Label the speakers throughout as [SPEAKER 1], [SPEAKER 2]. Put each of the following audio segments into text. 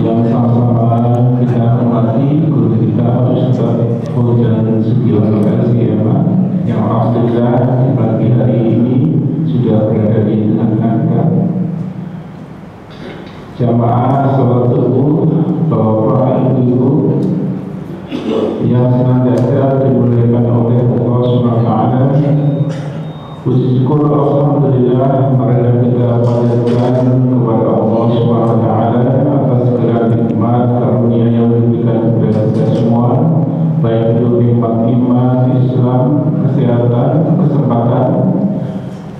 [SPEAKER 1] yang sama-sama kita hormati guru kita Ustaz Fauzan Sugiono LCM yang alhamdulillah di pagi hari ini sudah berada di tengah-tengah kita. Jamaah sholat subuh, bapak ibu yang senantiasa dimuliakan oleh Allah SWT. Puji syukur alhamdulillah marilah kita panjatkan kepada Allah SWT atas segala nikmat karunia yang diberikan kepada kita semua, baik itu nikmat iman, Islam, kesehatan, kesempatan,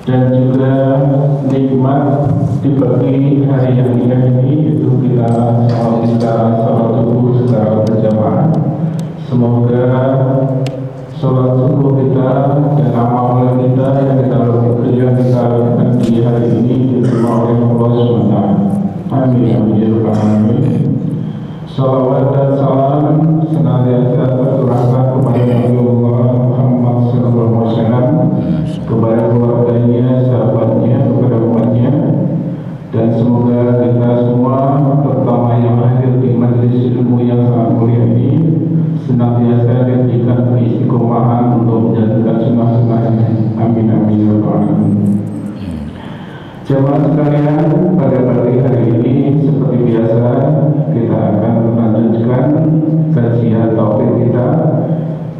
[SPEAKER 1] dan juga nikmat dibagi hari yang indah ini, yaitu kita sholat subuh secara berjamaah. Semoga sholat subuh kita dan amal kita yang kita lakukan di hari ini diterima oleh Allah SWT. Amin ya rabbal alamin. Salawat dan salam senantiasa tercurahkan kepada Nabi Muhammad SAW, kepada keluarganya, sahabatnya, kepada umatnya, dan semoga kita semua, terutama yang hadir di majelis ilmu yang sangat mulia ini, senantiasa diberikan keistiqomahan untuk menjalankan sunnah-sunnahnya. Amin amin ya rabbal alamin. Jemaah sekalian, pada pagi hari ini seperti biasa kita akan melanjutkan kajian tauhid kita,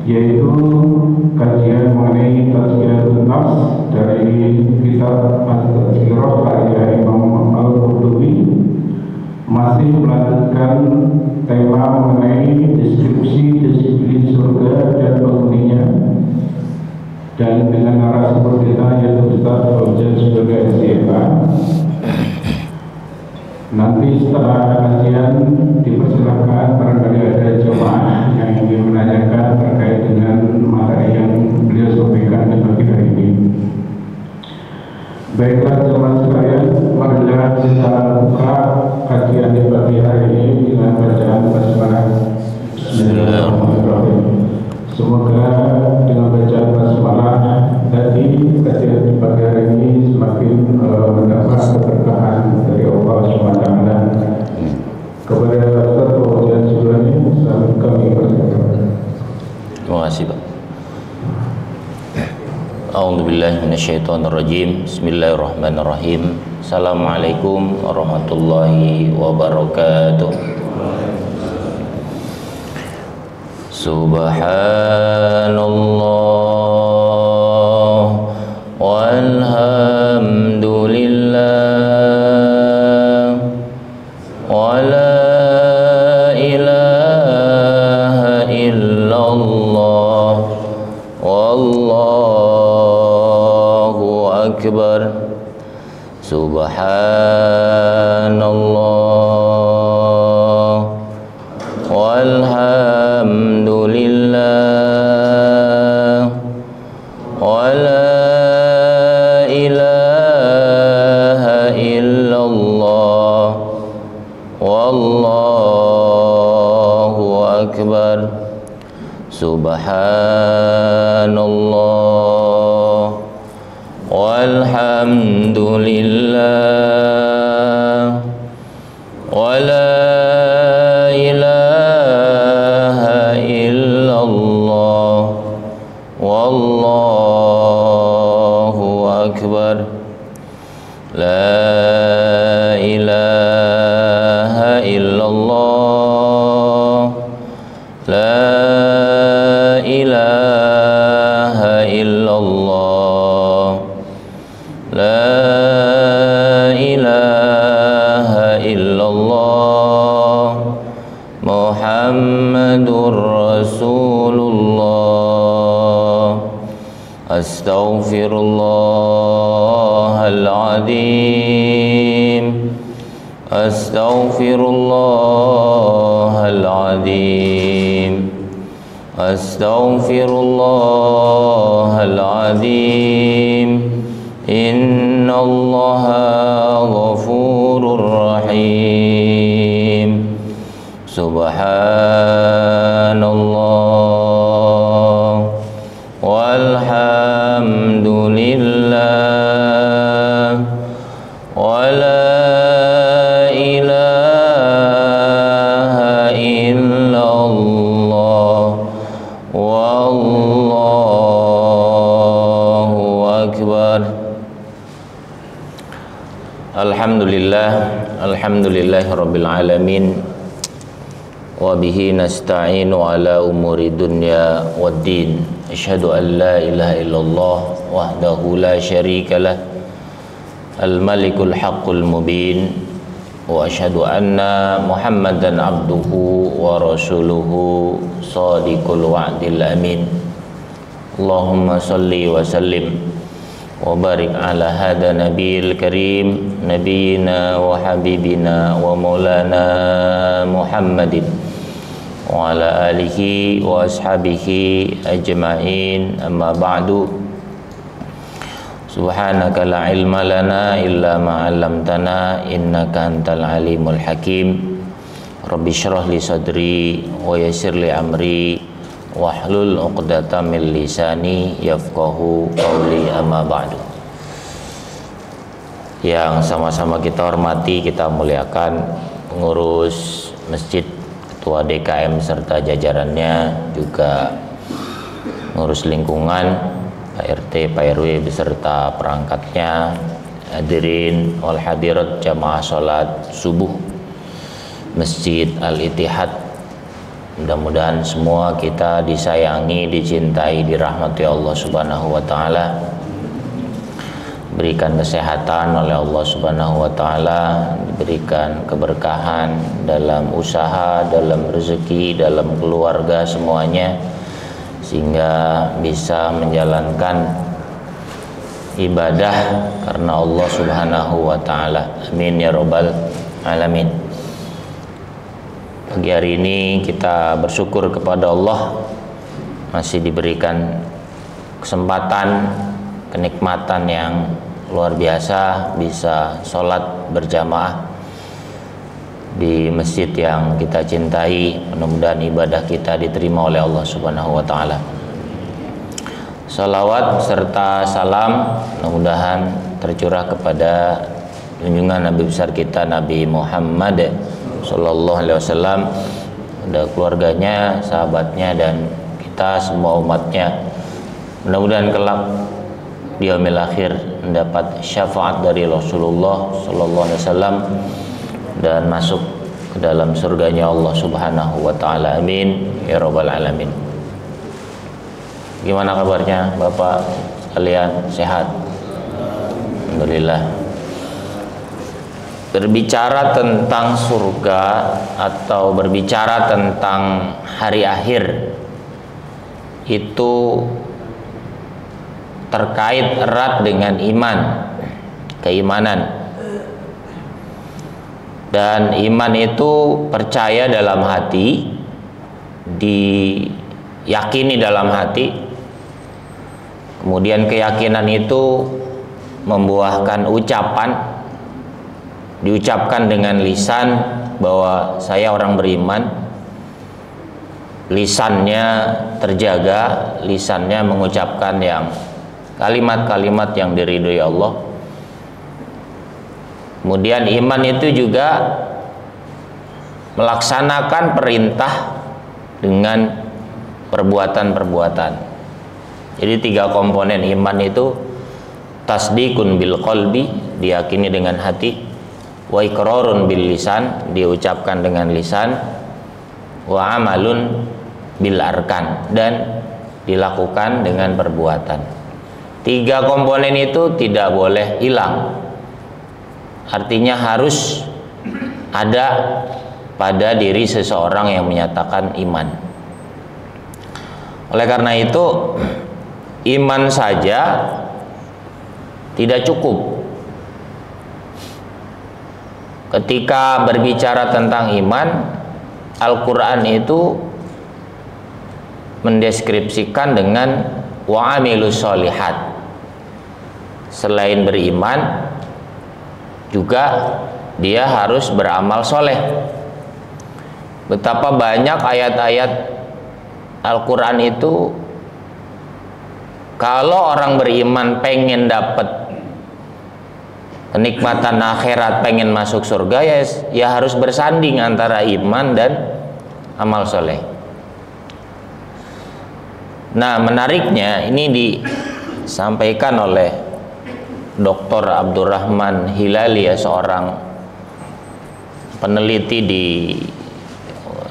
[SPEAKER 1] yaitu kajian mengenai tazkiyatun nafs dari kitab Al-Tazkirah karya Imam Al-Qurtubi, masih melanjutkan tema mengenai deskripsi disiplin surga dan penghuninya, dan dengan narasumber kita yaitu Ustaz Fauzan sebagai SCFA. Nanti setelah kajian dipersilakan barangkali ada jemaah yang ingin menanyakan terkait dengan materi yang beliau sampaikan di pagi hari ini. Baiklah jemaah sekalian, marilah kita buka kajian di pagi hari ini dengan bacaan basmalah. Bismillahirrahmanirrahim. Semoga dengan bacaan basmalah tadi kajian di pagi hari ini semakin mendapat keberkahan dari Allah SWT. Kepada Ustaz Fauzan Sugiono kami persilakan.
[SPEAKER 2] Terima kasih Pak. A'udzubillahi minasyaitonirrajim. Bismillahirrahmanirrahim. Assalamualaikum warahmatullahi wabarakatuh. Subhanallah walhamdulillah wa la ilaha illallah wallahu akbar. Subhanallah walhamdulillah wa la ilaha illallah wallahu akbar. Subhanallah walhamdulillah wa la ilaha illallah wallahu akbar. La ilaha illallah, la ilaha illallah, la ilaha illallah, Muhammadur Rasulullah. Astaghfirullahaladzim, astaghfirullahaladzim, astaghfirullahaladzim. Innallaha ghafurur rahim. Subhanallah walhamdulillah wa la ilaha Alhamdulillahirabbil alamin wa bihi nasta'inu ala umuri dunya waddin. Asyhadu an la ilaha illallah wahdahu la syarikalah al-malikul haqqul mubin wa asyhadu anna Muhammadan abduhu wa rasuluhu shadiqul wa'dil amin. Allahumma salli wa sallim wa barik ala hada nabiyil karim nabiyina wa habibina wa maulana Muhammadin wa ala alihi wa ashabihi ajma'in, amma ba'du. Subhanaka la ilma lana illa ma 'allamtana innaka antal alimul hakim. Rabbi shrah li sadri wa yassir li amri wahlul 'uqdatam min lisani yafqahu qawli, amma ba'du. Yang sama-sama kita hormati, kita muliakan pengurus masjid, ketua DKM serta jajarannya, juga pengurus lingkungan, Pak RT, Pak RW beserta perangkatnya, hadirin wal hadirat jamaah salat subuh Masjid Al-Ittihad. Mudah-mudahan semua kita disayangi, dicintai, dirahmati Allah Subhanahu wa taala. Diberikan kesehatan oleh Allah Subhanahu wa taala, diberikan keberkahan dalam usaha, dalam rezeki, dalam keluarga semuanya, sehingga bisa menjalankan ibadah karena Allah Subhanahu wa taala. Amin ya rabbal alamin. Pagi hari ini kita bersyukur kepada Allah masih diberikan kesempatan, kenikmatan yang luar biasa bisa sholat berjamaah di masjid yang kita cintai. Mudah-mudahan ibadah kita diterima oleh Allah Subhanahu wa taala. Salawat serta salam mudah-mudahan tercurah kepada junjungan Nabi besar kita Nabi Muhammad Sallallahu Alaihi Wasallam, ada keluarganya, sahabatnya, dan kita semua umatnya. Mudah-mudahan kelak di yaumil akhir mendapat syafaat dari Rasulullah Sallallahu Alaihi Wasallam dan masuk ke dalam surganya Allah Subhanahu Wa Taala. Amin ya rabbal alamin. Gimana kabarnya Bapak sekalian, sehat? Alhamdulillah. Berbicara tentang surga atau berbicara tentang hari akhir itu terkait erat dengan iman, keimanan. Dan iman itu percaya dalam hati, diyakini dalam hati, kemudian keyakinan itu membuahkan ucapan, diucapkan dengan lisan bahwa saya orang beriman, lisannya terjaga, lisannya mengucapkan yang kalimat-kalimat yang diridhoi Allah. Kemudian iman itu juga melaksanakan perintah dengan perbuatan-perbuatan. Jadi 3 komponen iman itu: tasdikun bil qalbi, diyakini dengan hati; wa iqrarun bil lisan, diucapkan dengan lisan; wa amalun bil arkan, dan dilakukan dengan perbuatan. 3 komponen itu tidak boleh hilang, artinya harus ada pada diri seseorang yang menyatakan iman. Oleh karena itu, iman saja tidak cukup. Ketika berbicara tentang iman, Al-Quran itu mendeskripsikan dengan wa'amilus sholihat. Selain beriman, juga dia harus beramal soleh. Betapa banyak ayat-ayat Al-Quran itu, kalau orang beriman pengen dapat kenikmatan akhirat, pengen masuk surga, ya harus bersanding antara iman dan amal soleh. Nah, menariknya ini disampaikan oleh Dr. Abdurrahman Hilali, seorang peneliti di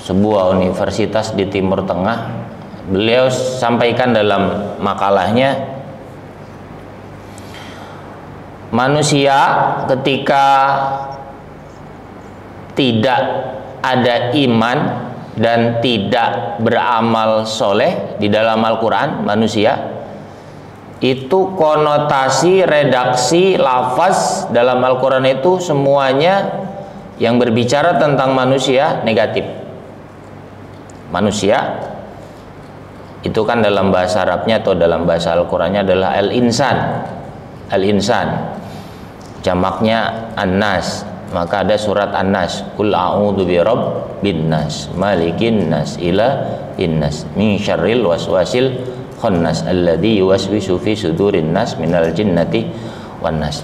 [SPEAKER 2] sebuah universitas di Timur Tengah. Beliau sampaikan dalam makalahnya, manusia ketika tidak ada iman dan tidak beramal soleh di dalam Al-Quran, manusia itu konotasi, redaksi, lafaz dalam Al-Quran itu semuanya yang berbicara tentang manusia negatif. Manusia itu kan dalam bahasa Arabnya atau dalam bahasa Al-Qurannya adalah al-insan. Al-insan jamaknya an-nas. Maka ada surat An-Nas, Qul a'udzu birabbin nas, malikin nas, ilahin nas, min syarril waswasil khannas, alladzi yuwaswisu fi sudurin nas minal jinnati wan nas.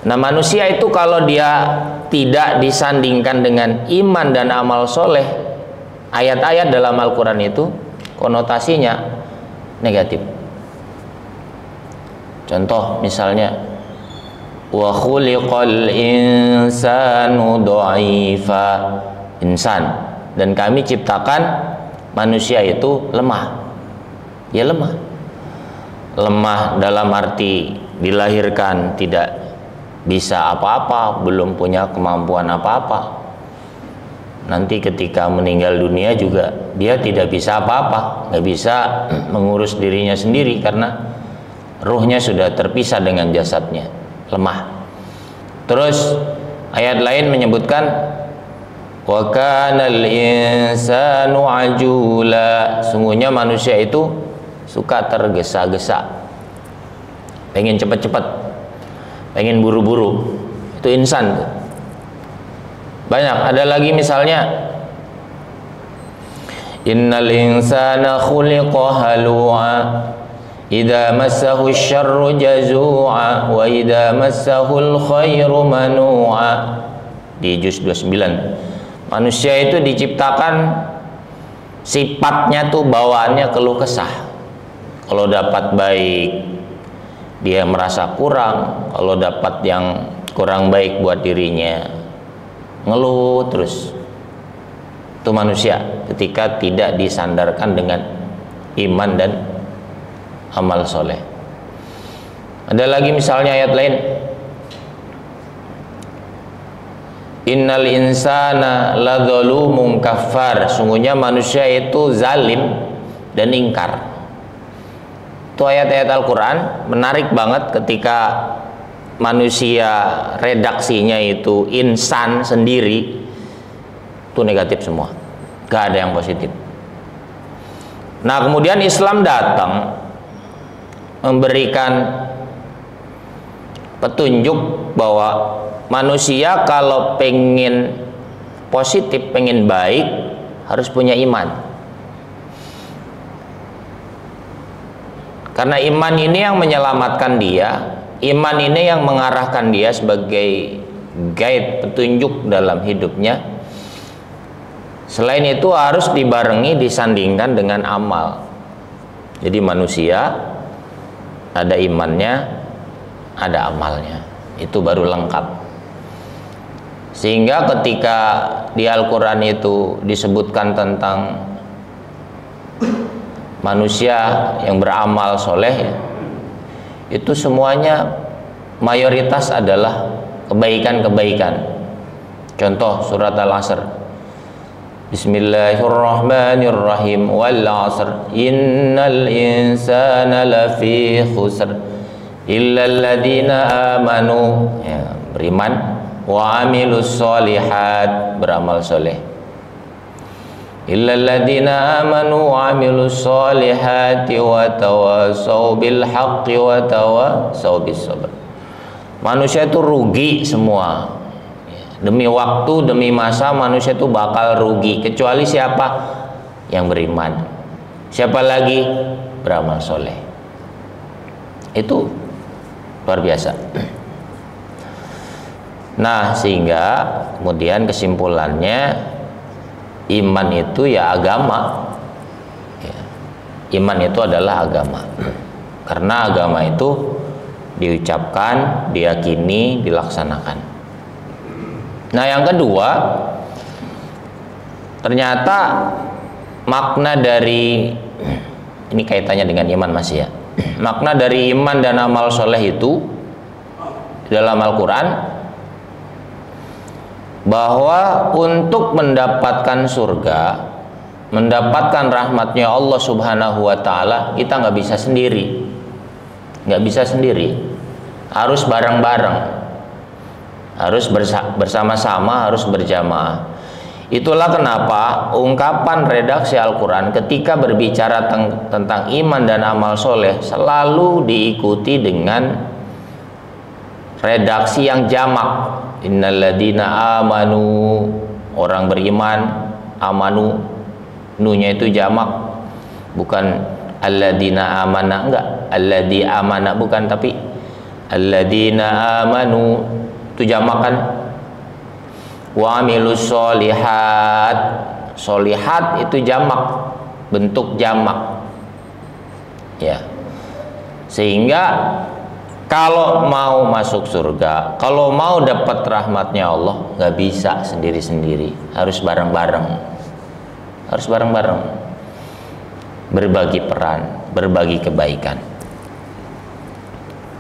[SPEAKER 2] Nah, manusia itu kalau dia tidak disandingkan dengan iman dan amal soleh, ayat-ayat dalam Al-Quran itu konotasinya negatif. Contoh misalnya, wa khuliqal insanu dha'ifa, insan, dan kami ciptakan manusia itu lemah. Ya lemah. Lemah dalam arti dilahirkan tidak bisa apa-apa, belum punya kemampuan apa-apa. Nanti ketika meninggal dunia juga dia tidak bisa apa-apa, nggak bisa mengurus dirinya sendiri karena ruhnya sudah terpisah dengan jasadnya, lemah. Terus ayat lain menyebutkan wa kanal insanu ajula, sungguhnya manusia itu suka tergesa-gesa, pengen cepat-cepat, pengen buru-buru. Itu insan tuh. Banyak. Ada lagi misalnya, innal insana khuliqa halu'a idza massahu syarru jazu'a wa idza massahul khairu manu'a. Di juz 29, manusia itu diciptakan sifatnya tuh bawaannya keluh kesah. Kalau dapat baik dia merasa kurang, kalau dapat yang kurang baik buat dirinya ngeluh terus. Itu manusia ketika tidak disandarkan dengan iman dan amal soleh. Ada lagi misalnya ayat lain, innal insana ladzalumun kafar, sungguhnya manusia itu zalim dan ingkar. Itu ayat-ayat Al-Quran menarik banget ketika manusia redaksinya itu insan sendiri, itu negatif semua, gak ada yang positif. Nah, kemudian Islam datang memberikan petunjuk bahwa manusia kalau pengen positif, pengen baik, harus punya iman. Karena iman ini yang menyelamatkan dia, iman ini yang mengarahkan dia sebagai guide, petunjuk dalam hidupnya. Selain itu harus dibarengi, disandingkan dengan amal. Jadi manusia ada imannya, ada amalnya, itu baru lengkap. Sehingga ketika di Al-Quran itu disebutkan tentang manusia yang beramal soleh, itu semuanya mayoritas adalah kebaikan-kebaikan. Contoh surat Al-Asr, Bismillahirrahmanirrahim, wal 'asr innal insana lafi khusr illa alladziina amanu, ya, beriman, wa 'amilus sholihat, beramal soleh. Illa alladziina amanu wa 'amilus sholihati wa tawassaw bil haqqi wa tawassaw bis sabr. Manusia itu rugi semua. Demi waktu, demi masa, manusia itu bakal rugi kecuali siapa? Yang beriman. Siapa lagi? Beramal soleh. Itu luar biasa. Nah, sehingga kemudian kesimpulannya, iman itu ya agama. Iman itu adalah agama. Karena agama itu diucapkan, diyakini, dilaksanakan. Nah, yang kedua, ternyata makna dari, ini kaitannya dengan iman masih ya, makna dari iman dan amal soleh itu dalam Al-Quran, bahwa untuk mendapatkan surga, mendapatkan rahmatnya Allah Subhanahu wa Ta'ala, kita nggak bisa sendiri, harus bareng-bareng, harus bersama-sama, harus berjamaah. Itulah kenapa ungkapan redaksi Al-Quran ketika berbicara tentang iman dan amal soleh selalu diikuti dengan redaksi yang jamak. Innalladzina amanu, orang beriman, amanu, nunya itu jamak, bukan alladzina amana, enggak, alladzi amana bukan, tapi alladzina amanu itu jamak kan. Wa amilus solihat, solihat itu jamak, bentuk jamak ya. Sehingga kalau mau masuk surga, kalau mau dapat rahmatnya Allah, nggak bisa sendiri-sendiri, harus bareng-bareng, berbagi peran, berbagi kebaikan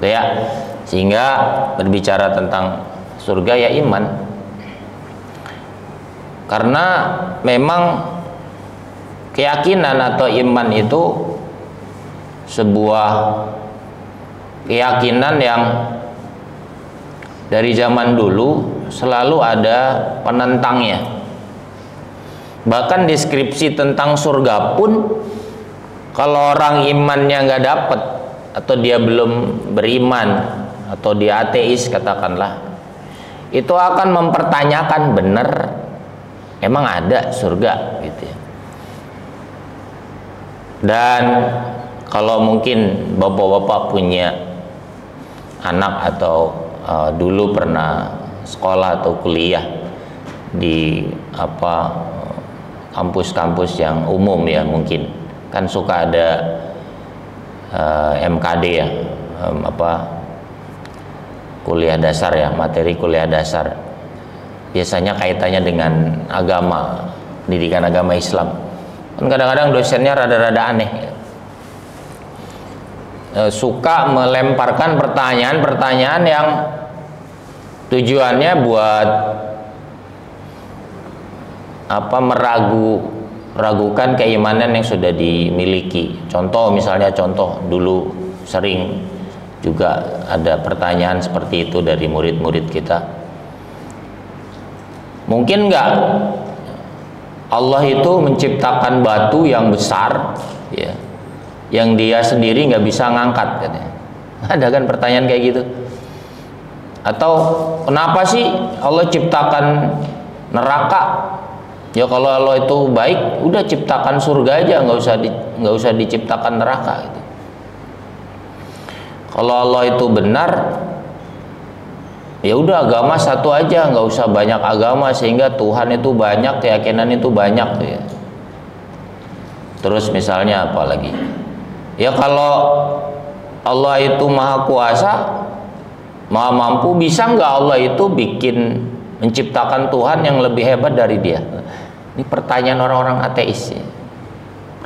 [SPEAKER 2] ya. Sehingga berbicara tentang surga ya iman, karena memang keyakinan atau iman itu sebuah keyakinan yang dari zaman dulu selalu ada penentangnya. Bahkan deskripsi tentang surga pun, kalau orang imannya nggak dapet, atau dia belum beriman, atau dia ateis katakanlah, itu akan mempertanyakan, bener emang ada surga gitu ya. Dan kalau mungkin bapak-bapak punya anak atau dulu pernah sekolah atau kuliah di kampus-kampus yang umum ya, mungkin kan suka ada MKD ya, kuliah dasar ya, materi kuliah dasar. Biasanya kaitannya dengan agama, pendidikan agama Islam. Kan kadang-kadang dosennya rada-rada aneh, suka melemparkan pertanyaan-pertanyaan yang tujuannya buat meragukan keimanan yang sudah dimiliki. Contoh misalnya, dulu sering juga ada pertanyaan seperti itu dari murid-murid kita. Mungkin nggak Allah itu menciptakan batu yang besar ya, yang dia sendiri nggak bisa ngangkat katanya. Ada kan pertanyaan kayak gitu. Atau kenapa sih Allah ciptakan neraka? Ya kalau Allah itu baik, udah ciptakan surga aja, nggak usah diciptakan neraka gitu. Kalau Allah itu benar, ya udah agama satu aja, nggak usah banyak agama, sehingga Tuhan itu banyak, keyakinan itu banyak tuh ya. Terus misalnya apa lagi? Ya kalau Allah itu maha kuasa, maha mampu, bisa nggak Allah itu menciptakan Tuhan yang lebih hebat dari dia? Ini pertanyaan orang-orang ateis ya.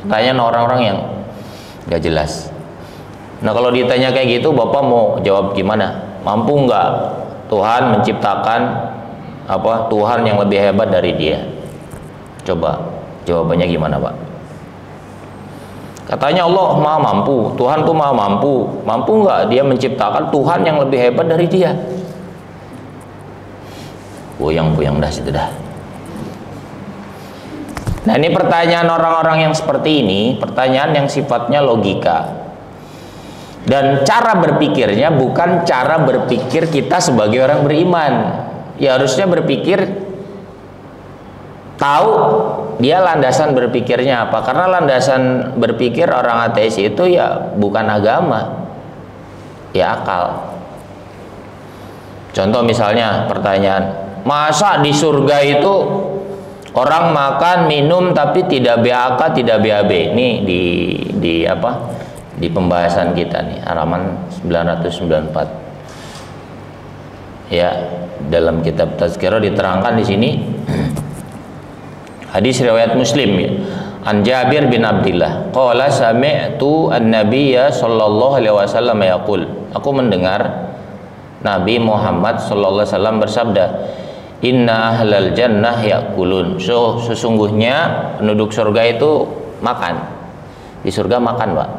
[SPEAKER 2] Pertanyaan orang-orang yang nggak jelas. Nah kalau ditanya kayak gitu, Bapak mau jawab gimana? Mampu nggak Tuhan menciptakan Tuhan yang lebih hebat dari dia? Coba jawabannya gimana Pak? Katanya Allah maha mampu, Tuhan tuh maha mampu. Mampu nggak dia menciptakan Tuhan yang lebih hebat dari dia? Puyang-puyang dah situ dah. Nah ini pertanyaan orang-orang yang seperti ini, pertanyaan yang sifatnya logika. Dan cara berpikirnya bukan cara berpikir kita sebagai orang beriman. Ya harusnya berpikir, tahu dia landasan berpikirnya apa. Karena landasan berpikir orang ateis itu ya bukan agama, ya akal. Contoh misalnya pertanyaan, masa di surga itu orang makan minum tapi tidak BAK tidak BAB? Ini di pembahasan kita nih, halaman 994 ya, dalam kitab Tazkirah diterangkan di sini Hadis riwayat Muslim ya. An Jabir bin Abdullah qala sami'tu an-nabiyya sallallahu alaihi wasallam yaqul, aku mendengar Nabi Muhammad sallallahu alaihi wasallam bersabda, inna ahlal jannah yakulun. So, sesungguhnya penduduk surga itu makan. Di surga makan, Pak.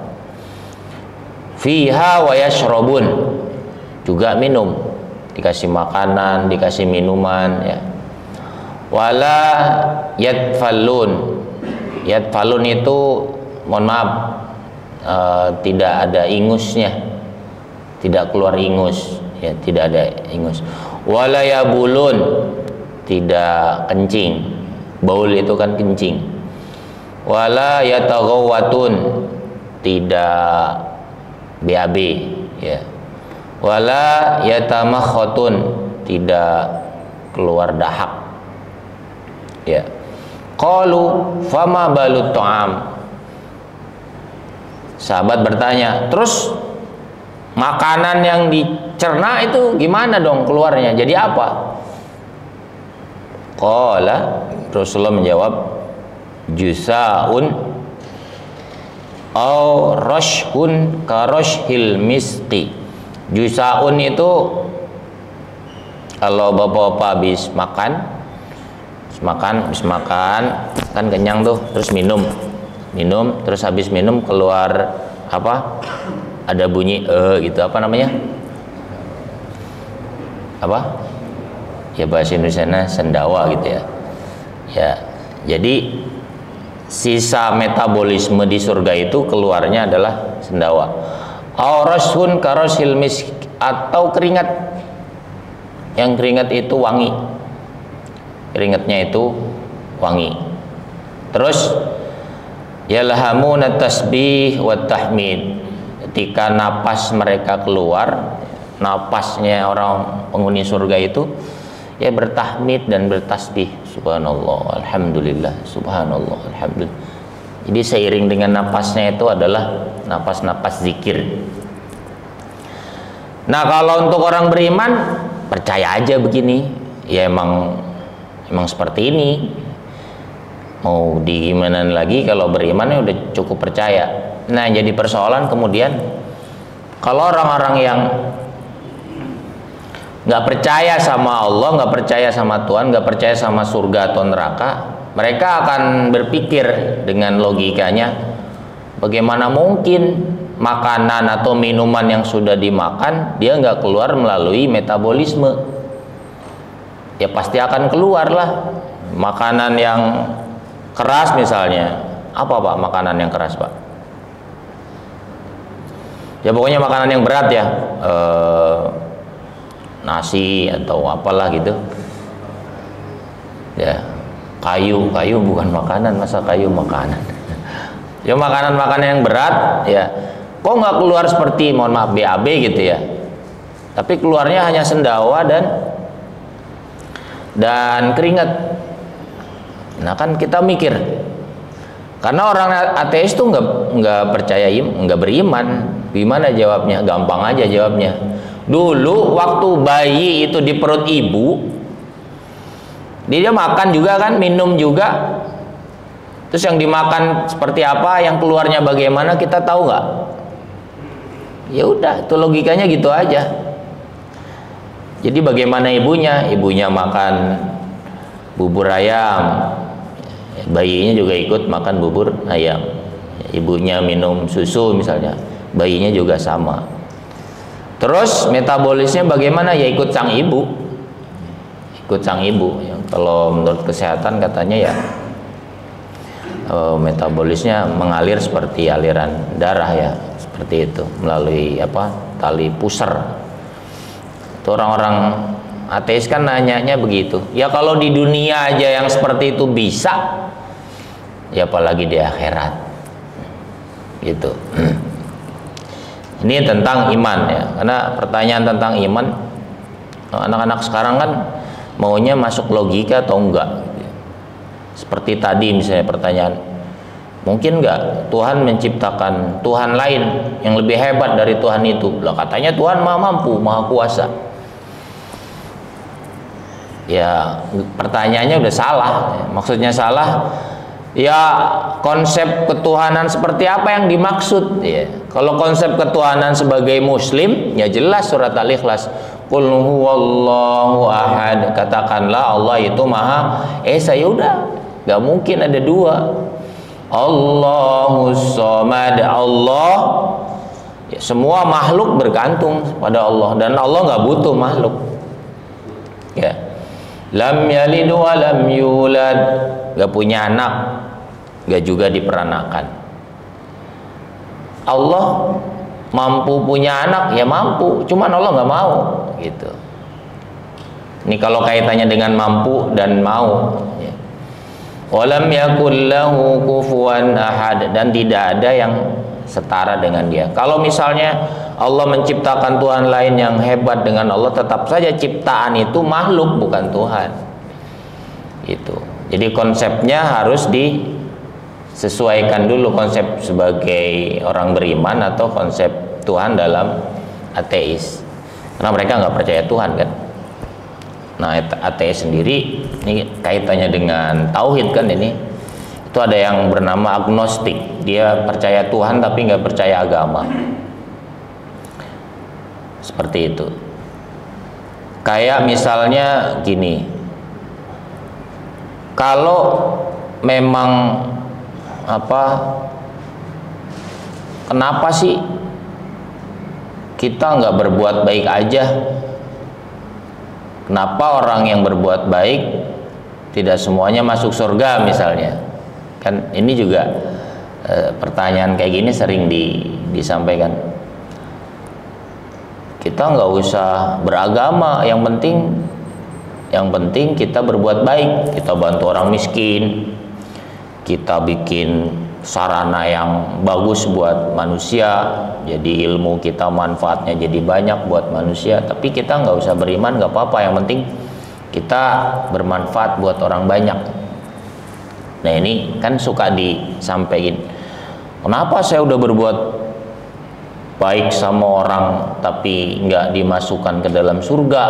[SPEAKER 2] Fiha wa yashrabun, juga minum, dikasih makanan, dikasih minuman ya. Wala yadfalun. Yadfalun itu mohon maaf, tidak ada ingusnya, tidak keluar ingus ya, tidak ada ingus. Wala yabulun, tidak kencing. Baul itu kan kencing. Wala yataghawatun, tidak BAB ya. Wala yatamakhatun, tidak keluar dahak ya. Qalu fama balut ta'am. Sahabat bertanya, terus makanan yang dicerna itu gimana dong keluarnya, jadi apa? Qala, Rasulullah menjawab, jusaun au rashhun karashhil miski. Jusaun itu kalau bapak-bapak habis makan kan kenyang tuh, terus minum terus habis minum keluar apa, ada bunyi gitu, apa namanya, apa ya bahasa Indonesia sendawa gitu ya. Ya, jadi sisa metabolisme di surga itu keluarnya adalah sendawa. Aurashun karosil misk, atau keringat, yang keringat itu wangi, keringatnya itu wangi. Terus yalhamuna tasbih wa tahmid, ketika napas mereka keluar, napasnya orang penghuni surga itu ya bertahmid dan bertasbih, subhanallah, alhamdulillah, subhanallah, alhamdulillah. Jadi seiring dengan napasnya itu adalah napas-napas zikir. Nah, kalau untuk orang beriman percaya aja begini, ya emang seperti ini. Mau di gimana lagi, kalau beriman ya udah cukup percaya. Nah, jadi persoalan kemudian kalau orang-orang yang nggak percaya sama Allah, nggak percaya sama Tuhan, nggak percaya sama surga atau neraka, mereka akan berpikir dengan logikanya, bagaimana mungkin makanan atau minuman yang sudah dimakan dia nggak keluar melalui metabolisme? Ya pasti akan keluar lah. Makanan yang keras misalnya, apa Pak makanan yang keras Pak? Ya pokoknya makanan yang berat ya, nasi atau apalah gitu ya. Kayu bukan makanan, masa kayu makanan? Ya makanan yang berat ya, kok nggak keluar seperti mohon maaf BAB gitu ya, tapi keluarnya hanya sendawa dan keringat. Nah kan kita mikir, karena orang ateis tuh nggak percaya, nggak beriman, gimana jawabnya? Gampang aja jawabnya. Dulu waktu bayi itu di perut ibu, dia makan juga kan, minum juga. Terus yang dimakan seperti apa, yang keluarnya bagaimana, kita tahu nggak? Ya udah, itu logikanya gitu aja. Jadi bagaimana ibunya? Ibunya makan bubur ayam, bayinya juga ikut makan bubur ayam. Ibunya minum susu misalnya, bayinya juga sama. Terus metabolisnya bagaimana? Ya ikut sang ibu. Ikut sang ibu. Kalau menurut kesehatan katanya ya metabolisnya mengalir seperti aliran darah ya, seperti itu, melalui apa, tali pusar. Itu orang-orang ateis kan nanyanya begitu. Ya kalau di dunia aja yang seperti itu bisa, ya apalagi di akhirat gitu. Ini tentang iman ya, karena pertanyaan tentang iman, anak-anak sekarang kan maunya masuk logika atau enggak. Seperti tadi misalnya pertanyaan, mungkin enggak Tuhan menciptakan Tuhan lain yang lebih hebat dari Tuhan itu? Lah katanya Tuhan maha mampu, maha kuasa. ya pertanyaannya udah salah. Maksudnya salah, ya konsep ketuhanan seperti apa yang dimaksud ya. Kalau konsep ketuhanan sebagai muslim, ya jelas surat Al-Ikhlas, qul huwallahu ahad, katakanlah Allah itu maha esa. Ya udah, nggak mungkin ada dua. Allahus somad, Allah ya, semua makhluk bergantung pada Allah dan Allah nggak butuh makhluk ya. Lam yalid wa lam yulad, nggak punya anak, nggak juga diperanakan. Allah mampu punya anak, ya mampu, cuman Allah nggak mau gitu. Ini kalau kaitannya dengan mampu dan mau ya. Walam yakul lahu kufuwan ahad, dan tidak ada yang setara dengan dia. Kalau misalnya Allah menciptakan Tuhan lain yang hebat dengan Allah, tetap saja ciptaan itu makhluk, bukan Tuhan. Itu. Jadi konsepnya harus disesuaikan dulu, konsep sebagai orang beriman atau konsep Tuhan dalam ateis. Karena mereka nggak percaya Tuhan kan. Nah, ateis sendiri ini kaitannya dengan tauhid kan ini. Itu ada yang bernama agnostik. Dia percaya Tuhan tapi nggak percaya agama. Seperti itu. Kayak misalnya gini. Kalau memang kenapa sih kita nggak berbuat baik aja? Kenapa orang yang berbuat baik tidak semuanya masuk surga misalnya? Kan ini juga pertanyaan kayak gini sering disampaikan. Kita nggak usah beragama, yang penting kita berbuat baik, kita bantu orang miskin, kita bikin sarana yang bagus buat manusia, jadi ilmu kita manfaatnya jadi banyak buat manusia. Tapi kita nggak usah beriman, nggak apa-apa, yang penting kita bermanfaat buat orang banyak. Nah ini kan suka disampaikan, kenapa saya udah berbuat baik sama orang tapi nggak dimasukkan ke dalam surga.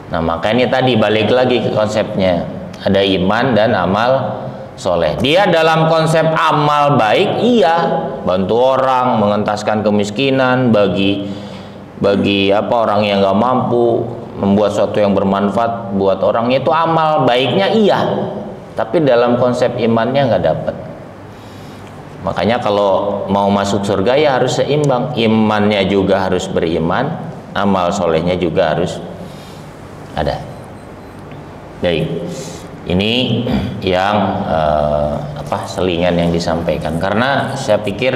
[SPEAKER 2] Nah makanya tadi balik lagi ke konsepnya, ada iman dan amal soleh. Dia dalam konsep amal baik, iya, bantu orang, mengentaskan kemiskinan, bagi orang yang nggak mampu, membuat sesuatu yang bermanfaat buat orang, itu amal baiknya iya. Tapi dalam konsep imannya nggak dapat. Makanya kalau mau masuk surga ya harus seimbang, imannya juga harus beriman, amal solehnya juga harus ada. Baik. Ini yang selingan yang disampaikan, karena saya pikir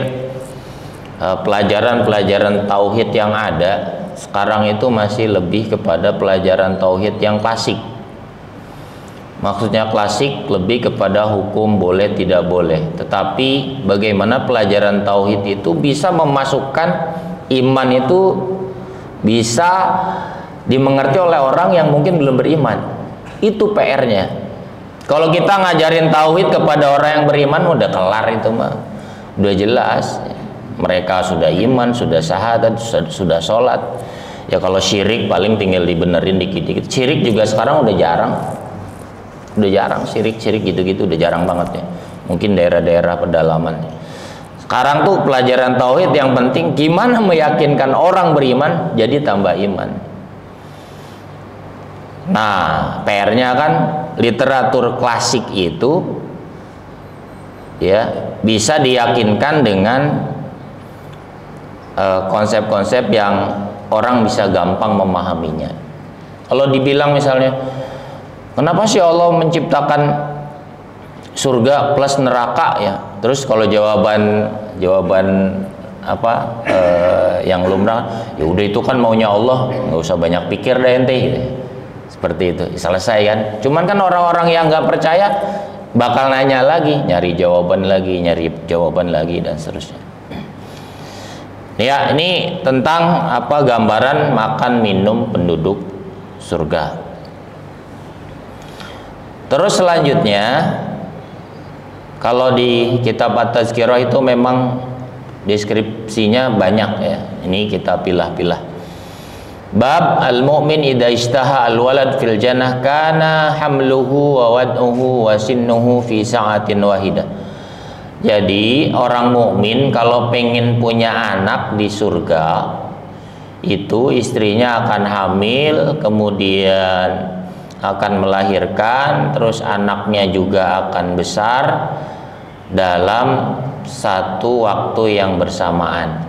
[SPEAKER 2] pelajaran-pelajaran tauhid yang ada sekarang itu masih lebih kepada pelajaran tauhid yang klasik. Maksudnya klasik lebih kepada hukum boleh tidak boleh, tetapi bagaimana pelajaran tauhid itu bisa memasukkan iman, itu bisa dimengerti oleh orang yang mungkin belum beriman. Itu PR-nya. Kalau kita ngajarin tauhid kepada orang yang beriman, udah kelar itu mah, udah jelas. Mereka sudah iman, sudah syahadat, sudah sholat. Ya kalau syirik paling tinggal dibenerin dikit-dikit. Syirik juga sekarang udah jarang syirik gitu-gitu udah jarang banget ya. Mungkin daerah-daerah pedalaman. Sekarang tuh pelajaran tauhid yang penting gimana meyakinkan orang beriman jadi tambah iman. Nah, PR-nya kan literatur klasik itu ya bisa diyakinkan dengan konsep-konsep yang orang bisa gampang memahaminya. Kalau dibilang misalnya, kenapa sih Allah menciptakan surga plus neraka ya? Terus kalau jawaban yang lumrah, ya udah itu kan maunya Allah, nggak usah banyak pikir deh ente. Seperti itu, selesai kan. Cuman kan orang-orang yang nggak percaya bakal nanya lagi, nyari jawaban lagi dan seterusnya. Ya, ini tentang gambaran makan minum penduduk surga. Terus selanjutnya, kalau di kitab At-Tazkirah itu memang deskripsinya banyak ya. Ini kita pilah-pilah. Bab al-mu'min idza ishtaha al-walad fil jannah kana hamluhu wa wad'uhu wa sinnuhu fi sa'atin wahidah. Jadi orang mukmin kalau pengen punya anak di surga, itu istrinya akan hamil, kemudian akan melahirkan, terus anaknya juga akan besar dalam satu waktu yang bersamaan.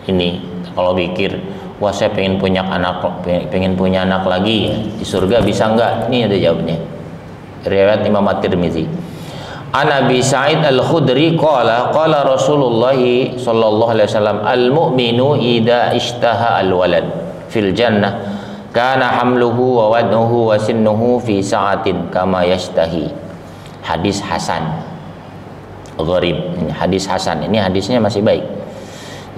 [SPEAKER 2] Ini kalau pikir, wah saya pengen punya anak lagi ya, di surga bisa enggak? Ini ada jawabnya. Riwayat Imam At-Tirmizi. An Abi Sa'id Al-Khudri qala Rasulullah sallallahu alaihi wasallam al-mu'minu idza ishtaha al-walad fil jannah kana hamluhu wa wad'uhu wa sinnuhu fi sa'atin kama yashtahi. Hadis hasan. Gharib. Hadis hasan. Ini hadisnya masih baik.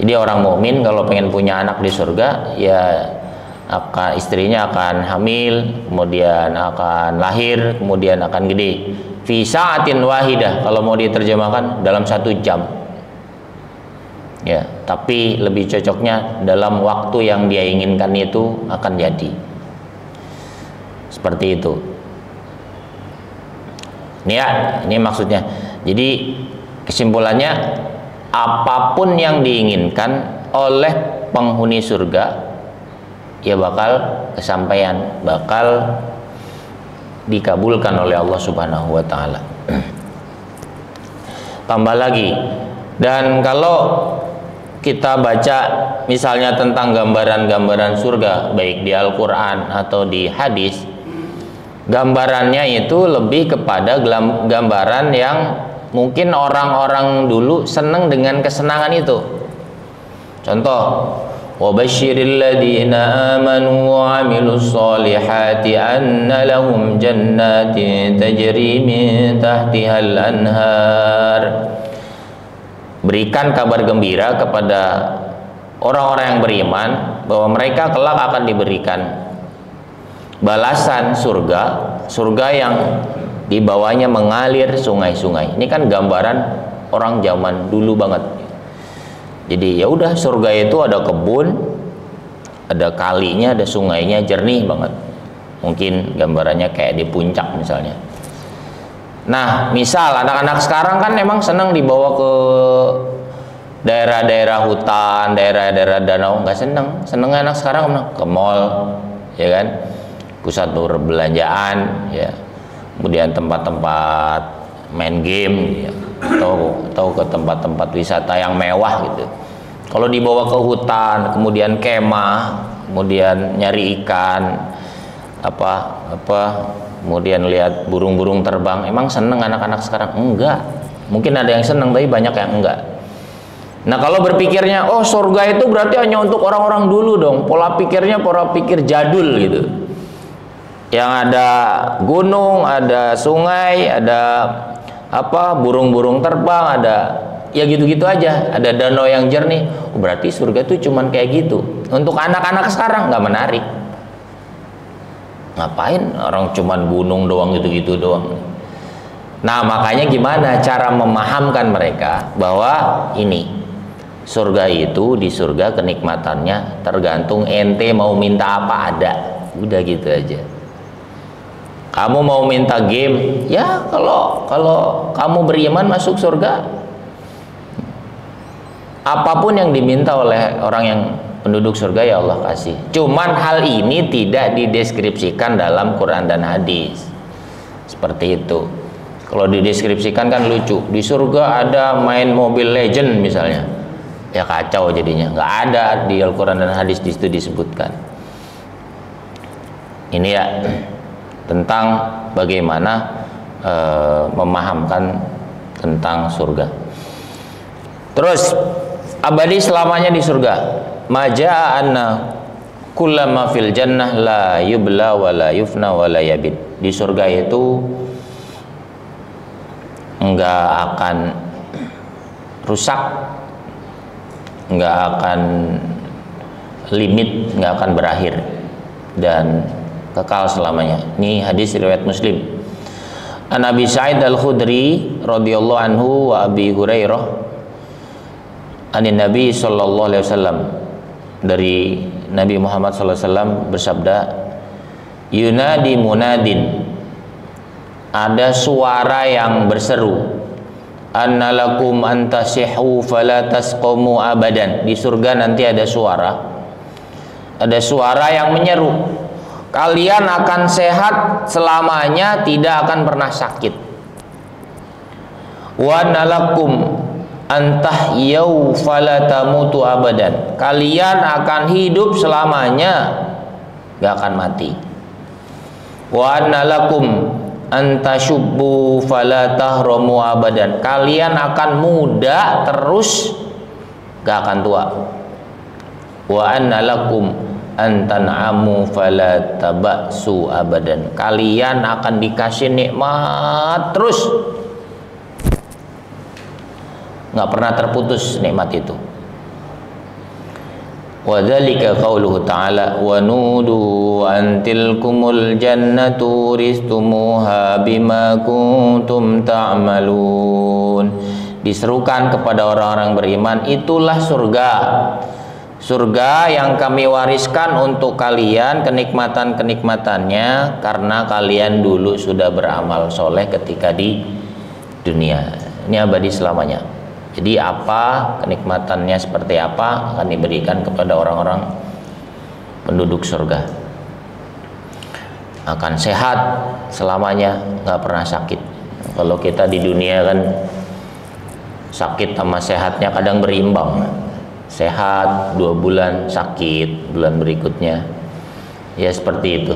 [SPEAKER 2] Jadi orang mukmin kalau pengen punya anak di surga, ya istrinya akan hamil, kemudian akan lahir, kemudian akan gede. Fi sa'atin wahidah, kalau mau diterjemahkan dalam 1 jam. Ya, tapi lebih cocoknya dalam waktu yang dia inginkan itu akan jadi. Seperti itu. Ini maksudnya. Jadi kesimpulannya, apapun yang diinginkan oleh penghuni surga ya bakal kesampaian, bakal dikabulkan oleh Allah Subhanahu wa taala. Tambah lagi, dan kalau kita baca misalnya tentang gambaran-gambaran surga baik di Al-Qur'an atau di hadis, gambarannya itu lebih kepada gambaran yang mungkin orang-orang dulu senang dengan kesenangan itu. Contoh, وَبَشِّرِ الَّذِينَ آمَنُوا وَعَمِلُوا الصَّالِحَاتِ أَنَّ لَهُمْ جَنَّاتٍ تَجْرِي مِنْ تَحْتِهَا الْأَنْهَارُ. Berikan kabar gembira kepada orang-orang yang beriman bahwa mereka kelak akan diberikan balasan surga yang di bawahnya mengalir sungai-sungai. Ini kan gambaran orang zaman dulu banget. Jadi ya udah, surga itu ada kebun, ada kalinya, ada sungainya, jernih banget. Mungkin gambarannya kayak di puncak misalnya. Nah, misal anak-anak sekarang kan memang senang dibawa ke daerah-daerah hutan, daerah-daerah danau, nggak seneng. Senengnya anak sekarang ke mall, ya kan, pusat perbelanjaan, ya, kemudian tempat-tempat main game, ya, atau ke tempat-tempat wisata yang mewah gitu. Kalau dibawa ke hutan, kemudian kemah, kemudian nyari ikan, kemudian lihat burung-burung terbang, emang seneng anak-anak sekarang? Enggak. Mungkin ada yang seneng, tapi banyak yang enggak. Nah, kalau berpikirnya, oh surga itu berarti hanya untuk orang-orang dulu dong, pola pikirnya pola pikir jadul gitu, yang ada gunung, ada sungai, ada burung-burung terbang, ada ya gitu-gitu aja, ada danau yang jernih. Oh, berarti surga itu cuman kayak gitu. Untuk anak-anak sekarang nggak menarik. Ngapain orang cuman gunung doang, gitu-gitu doang. Nah, makanya gimana cara memahamkan mereka bahwa ini surga itu, di surga kenikmatannya tergantung ente mau minta apa ada. Udah gitu aja. Kamu mau minta game, ya kalau kamu beriman masuk surga, apapun yang diminta oleh orang yang penduduk surga ya Allah kasih. Cuman hal ini tidak dideskripsikan dalam Quran dan hadis. Seperti itu. Kalau dideskripsikan kan lucu. Di surga ada main Mobile Legend misalnya, ya kacau jadinya. Nggak ada di Al-Quran dan hadis di situ disebutkan. Ini ya tentang bagaimana memahamkan tentang surga. Terus abadi selamanya di surga. Maja'a anna kullama fil jannah la yubla wa la yufna wa la yabid. Di surga itu enggak akan rusak, enggak akan limit, enggak akan berakhir dan kekal selamanya. Ini hadis riwayat Muslim. An Abi Sa'id Al-Khudri radhiyallahu anhu wa Abi Hurairah anin Nabi sallallahu alaihi wasallam, dari Nabi Muhammad SAW bersabda, yunadi munadin, ada suara yang berseru, annalakum antasihu fala tasqumu abadan. Di surga nanti ada suara yang menyeru, kalian akan sehat selamanya, tidak akan pernah sakit. Wa annalakum antahyau fala tamutu abadan, kalian akan hidup selamanya, gak akan mati. Wa annalakum antashubbu fala tahramu abadan, kalian akan muda terus, gak akan tua. Wa annalakum antan'amu fala taba'su abadan, kalian akan dikasih nikmat terus, gak pernah terputus nikmat itu. Wa dzalika qauluhu ta'ala, wa nudu an tilkumul jannatu ristumuha bima kuntum ta'malun. Diserukan kepada orang-orang beriman, itulah surga yang kami wariskan untuk kalian, kenikmatan-kenikmatannya karena kalian dulu sudah beramal soleh ketika di dunia. Ini abadi selamanya. Jadi apa kenikmatannya, seperti apa akan diberikan kepada orang-orang penduduk surga. Akan sehat selamanya, nggak pernah sakit. Kalau kita di dunia kan sakit sama sehatnya kadang berimbang. Sehat 2 bulan, sakit bulan berikutnya. Ya seperti itu.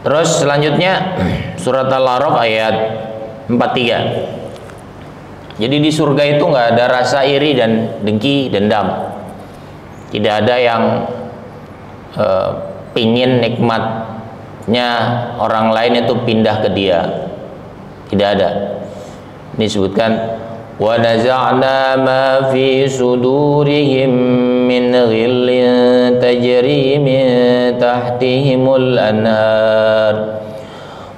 [SPEAKER 2] Terus selanjutnya surat Al-A'raf ayat 43. Jadi di surga itu nggak ada rasa iri dan dengki, dendam. Tidak ada yang pingin nikmatnya orang lain itu pindah ke dia. Tidak ada. Ini disebutkan, wa naza'na ma fi sudurihim min ghillin tajri min tahtihimul anhar.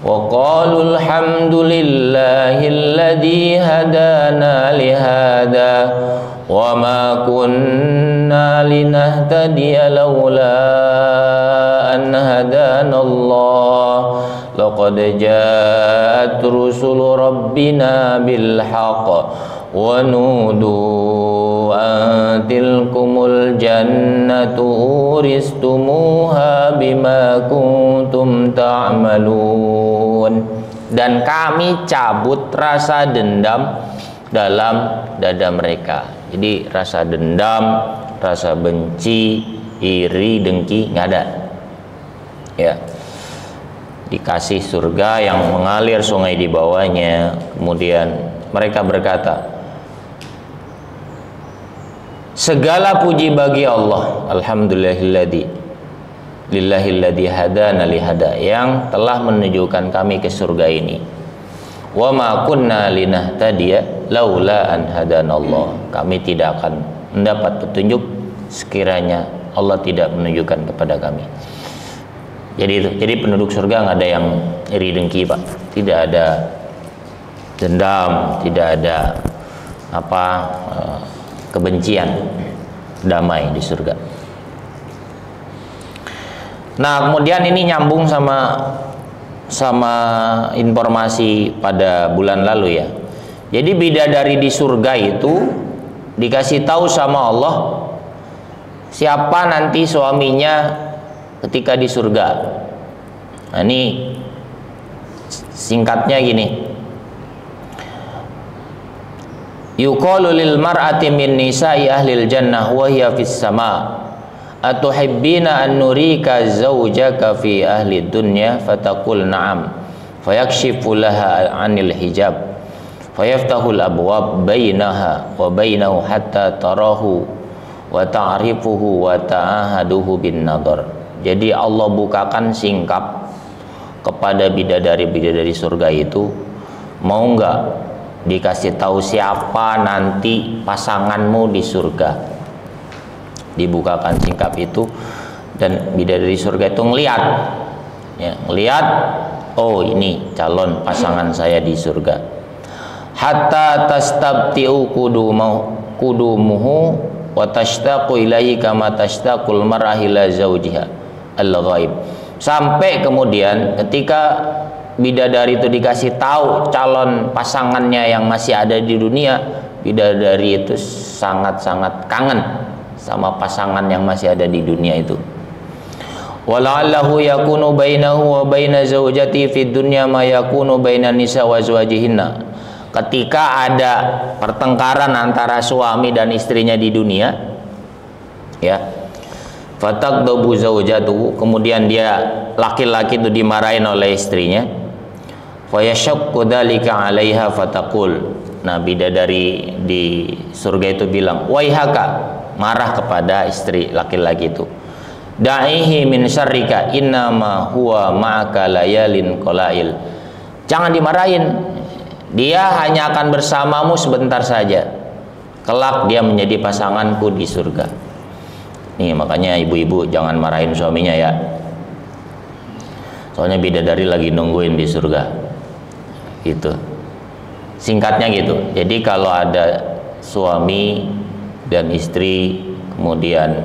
[SPEAKER 2] وقالوا الحمد لله الذي هدانا لهذا وما كنا لنهتدي لولا أن هدانا الله لقد جاءت رسل ربنا بالحق ونودوا أن تلكم الجنة أورثتموها بما كنتم تعملون. Dan kami cabut rasa dendam dalam dada mereka. Jadi rasa dendam, rasa benci, iri, dengki nggak ada. Ya. Dikasih surga yang mengalir sungai di bawahnya. Kemudian mereka berkata, segala puji bagi Allah, lillahilladzi hadana lihada, yang telah menunjukkan kami ke surga ini. Wa ma kunna linahtadiya laula an hadanallah, kami tidak akan mendapat petunjuk sekiranya Allah tidak menunjukkan kepada kami. Jadi penduduk surga nggak ada yang iri dengki, Pak. Tidak ada dendam, tidak ada kebencian, damai di surga. Nah, kemudian ini nyambung sama informasi pada bulan lalu ya. Jadi bidadari di surga itu dikasih tahu sama Allah siapa nanti suaminya ketika di surga. Nah, ini singkatnya gini. Yuqalu lil mar'ati min nisa'i ahlil jannah wa hiya fis sama' atuhibbina an nurika zawjaka fi ahli dunya fataqul na'am fayakshifu laha 'anil hijab fayaftahul abwab bainaha wa bainahu hatta tarahu wa ta'rifuhu wa ta'ahaduhu bin nadar. Jadi Allah bukakan singkap kepada bidadari-bidadari surga itu, mau enggak dikasih tahu siapa nanti pasanganmu di surga. Dibukakan singkap itu dan bidadari surga itu ngelihat, oh ini calon pasangan saya di surga. Hatta tastabtiu kudumuhu wa tashtaqu ilaihi kama tashtaqul mar'ah ila zawjiha al-ghaib. Sampai kemudian ketika bidadari itu dikasih tahu calon pasangannya yang masih ada di dunia, bidadari itu sangat-sangat kangen sama pasangan yang masih ada di dunia itu. Wala'allahu yakunu bainahu wa baina zawjati fid dunya ma yakunu bainan nisa wa azwajihinna. Ketika ada pertengkaran antara suami dan istrinya di dunia, ya, fataqdabu zawjatuhu, kemudian dia laki-laki itu dimarahin oleh istrinya, fa yashaqqu dzalika 'alaiha fataqul. Nah, bidadari di surga itu bilang, waihaka, marah kepada istri laki-laki itu, da'ihi min syarrika innama huwa ma'aka layalin qalail. Jangan dimarahin, dia hanya akan bersamamu sebentar saja, kelak dia menjadi pasanganku di surga. Nih, makanya ibu-ibu jangan marahin suaminya ya, soalnya bidadari lagi nungguin di surga gitu. Singkatnya gitu. Jadi kalau ada suami dan istri, kemudian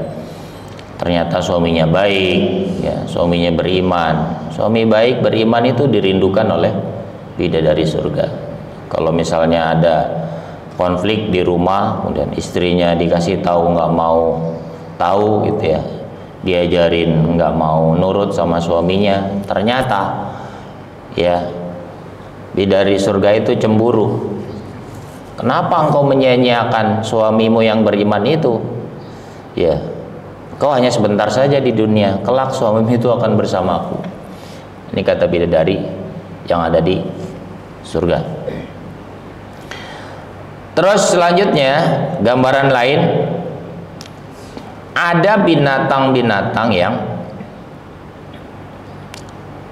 [SPEAKER 2] ternyata suaminya baik, ya, suaminya beriman. Suami baik beriman itu dirindukan oleh bidadari surga. Kalau misalnya ada konflik di rumah, kemudian istrinya dikasih tahu nggak mau tahu gitu ya, diajarin nggak mau nurut sama suaminya, ternyata ya bidadari surga itu cemburu. Kenapa engkau menyia-nyiakan suamimu yang beriman itu? Ya, kau hanya sebentar saja di dunia, kelak suamimu itu akan bersamaku. Ini kata bidadari yang ada di surga. Terus selanjutnya, gambaran lain, ada binatang-binatang yang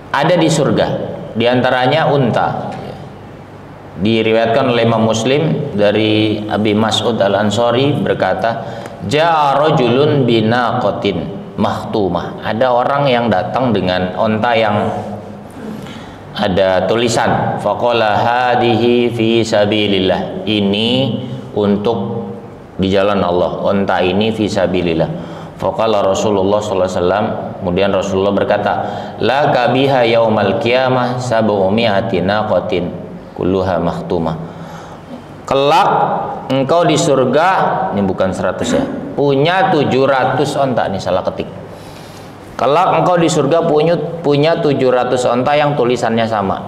[SPEAKER 2] ada di surga, diantaranya unta. Diriwayatkan oleh Imam Muslim dari Abi Mas'ud Al-Ansari berkata, ja'a rajulun binaqatin mahtumah. Ada orang yang datang dengan onta yang ada tulisan, faqala hadhihi fi sabilillah. Ini untuk di jalan Allah. Onta ini fi sabilillah. Faqala Rasulullah sallallahu alaihi wasallam, kemudian Rasulullah berkata, la kabiha yaumal qiyamah sab'umi'ati naqatin kulluha mahtumah. Kelak engkau di surga, ini bukan 100 ya, punya 700 onta, ini salah ketik. Kelak engkau di surga punya 700 onta yang tulisannya sama.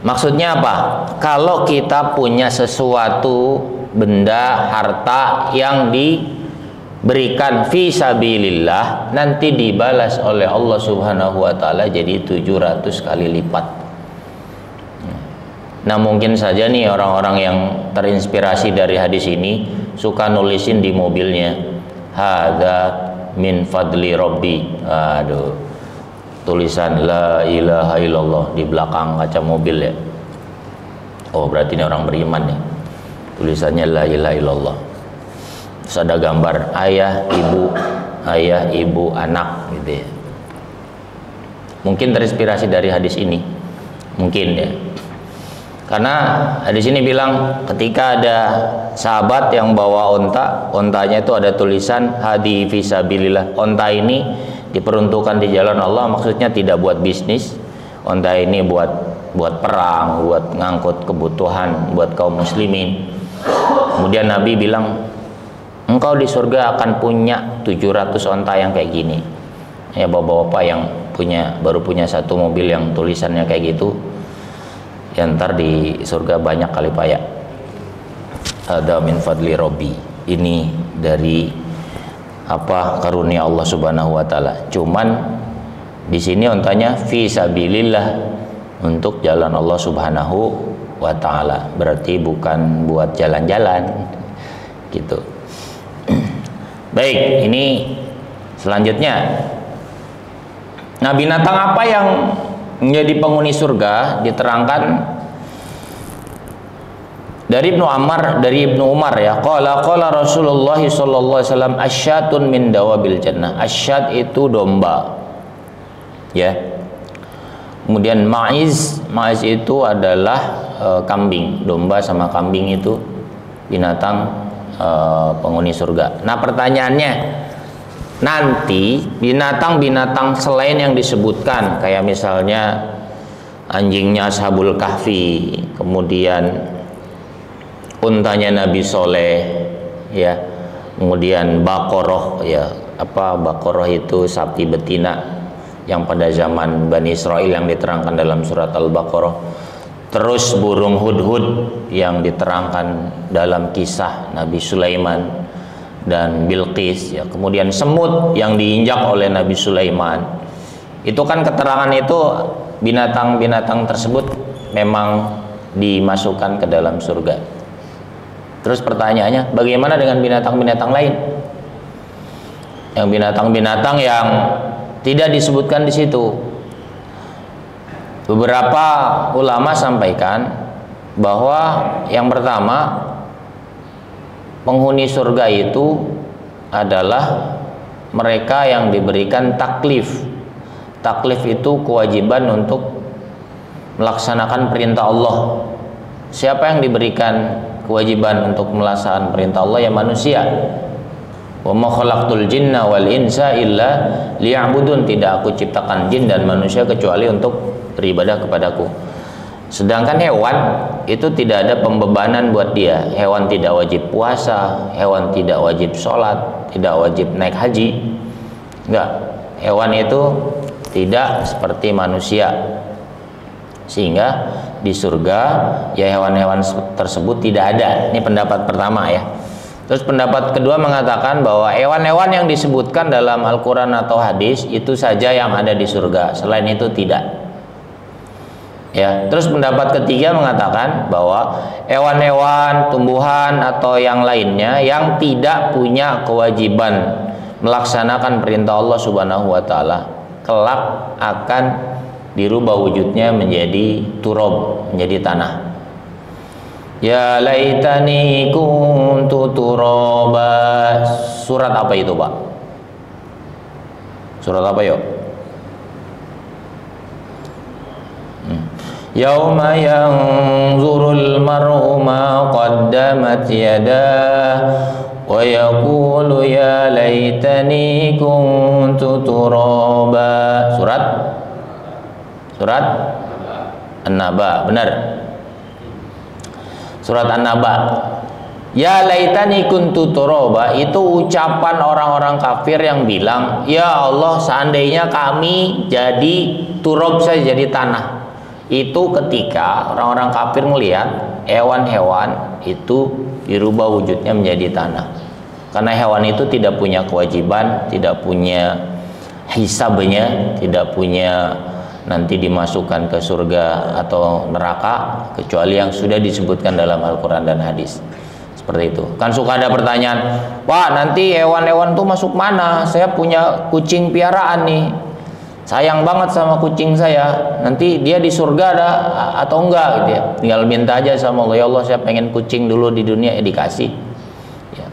[SPEAKER 2] Maksudnya apa? Kalau kita punya sesuatu benda, harta yang diberikan fi sabilillah, nanti dibalas oleh Allah Subhanahu wa taala jadi 700 kali lipat. Nah, mungkin saja nih orang-orang yang terinspirasi dari hadis ini suka nulisin di mobilnya, hadza min fadli rabbi. Aduh, tulisan la ilaha illallah di belakang kaca mobil ya. Oh, berarti ini orang beriman nih. Tulisannya la ilaha illallah. Terus ada gambar ayah, ibu, anak gitu ya. Mungkin terinspirasi dari hadis ini. Mungkin ya. Karena hadis ini bilang ketika ada sahabat yang bawa ontanya itu ada tulisan hadi fisabilillah. Onta ini diperuntukkan di jalan Allah, maksudnya tidak buat bisnis. Onta ini buat perang, buat ngangkut kebutuhan buat kaum muslimin. Kemudian Nabi bilang, engkau di surga akan punya 700 onta yang kayak gini. Ya, bapak-bapak yang baru punya satu mobil yang tulisannya kayak gitu, ya ntar di surga banyak kali paya. Ada min fadli robbi, ini dari apa karunia Allah Subhanahu wa taala. Cuman di sini ontanya fi sabilillah, untuk jalan Allah Subhanahu wa taala, berarti bukan buat jalan-jalan gitu. Baik, ini selanjutnya. Nah, binatang apa yang menjadi penghuni surga diterangkan dari Ibnu Umar ya, qala Rasulullah sallallahu alaihi wasallam asyatun min dawabil jannah. Asyat itu domba ya. Kemudian ma'iz itu adalah kambing. Domba sama kambing itu binatang penghuni surga. Nah, pertanyaannya, nanti binatang-binatang selain yang disebutkan, kayak misalnya anjingnya Ashabul Kahfi, kemudian untanya Nabi Soleh, ya, kemudian Baqarah, ya, Baqarah itu sapi betina yang pada zaman Bani Israel yang diterangkan dalam surat Al-Baqarah, terus burung hudhud yang diterangkan dalam kisah Nabi Sulaiman dan Bilqis, ya, kemudian semut yang diinjak oleh Nabi Sulaiman. Itu kan keterangan itu binatang-binatang tersebut memang dimasukkan ke dalam surga. Terus pertanyaannya, bagaimana dengan binatang-binatang lain? Yang binatang-binatang yang tidak disebutkan di situ. Beberapa ulama sampaikan bahwa yang pertama, penghuni surga itu adalah mereka yang diberikan taklif. Taklif itu kewajiban untuk melaksanakan perintah Allah. Siapa yang diberikan kewajiban untuk melaksanakan perintah Allah? Ya manusia. Wa ma khalaqtul jinna wal insa illa liya'budun. Tidak aku ciptakan jin dan manusia kecuali untuk beribadah kepadaku. Sedangkan hewan itu tidak ada pembebanan buat dia. Hewan tidak wajib puasa, hewan tidak wajib sholat, tidak wajib naik haji. Enggak. Hewan itu tidak seperti manusia. Sehingga di surga ya hewan-hewan tersebut tidak ada. Ini pendapat pertama, ya. Terus pendapat kedua mengatakan bahwa hewan-hewan yang disebutkan dalam Al-Quran atau hadis itu saja yang ada di surga. Selain itu tidak. Ya, terus pendapat ketiga mengatakan bahwa hewan-hewan, tumbuhan atau yang lainnya yang tidak punya kewajiban melaksanakan perintah Allah Subhanahu wa taala, kelak akan dirubah wujudnya menjadi turab, menjadi tanah. Ya laitani kuntu turaba. Surat apa itu, Pak? Surat apa, yuk? Yauma yanzurul mar'u ma qaddamat yadah wa yaqulu ya laitani kuntu turaba. Surat An-Naba, benar. Surat An-Naba. Ya laitani kuntu turaba itu ucapan orang-orang kafir yang bilang, ya Allah, seandainya kami jadi turab saja, jadi tanah. Itu ketika orang-orang kafir melihat hewan-hewan itu dirubah wujudnya menjadi tanah. Karena hewan itu tidak punya kewajiban, tidak punya hisabnya, tidak punya nanti dimasukkan ke surga atau neraka, kecuali yang sudah disebutkan dalam Al-Quran dan hadis. Seperti itu. Kan suka ada pertanyaan, Pak, nanti hewan-hewan tuh masuk mana? Saya punya kucing piaraan nih, sayang banget sama kucing saya, nanti dia di surga ada atau enggak gitu ya. Tinggal minta aja sama Allah, ya Allah saya pengen kucing dulu di dunia, ya dikasih ya.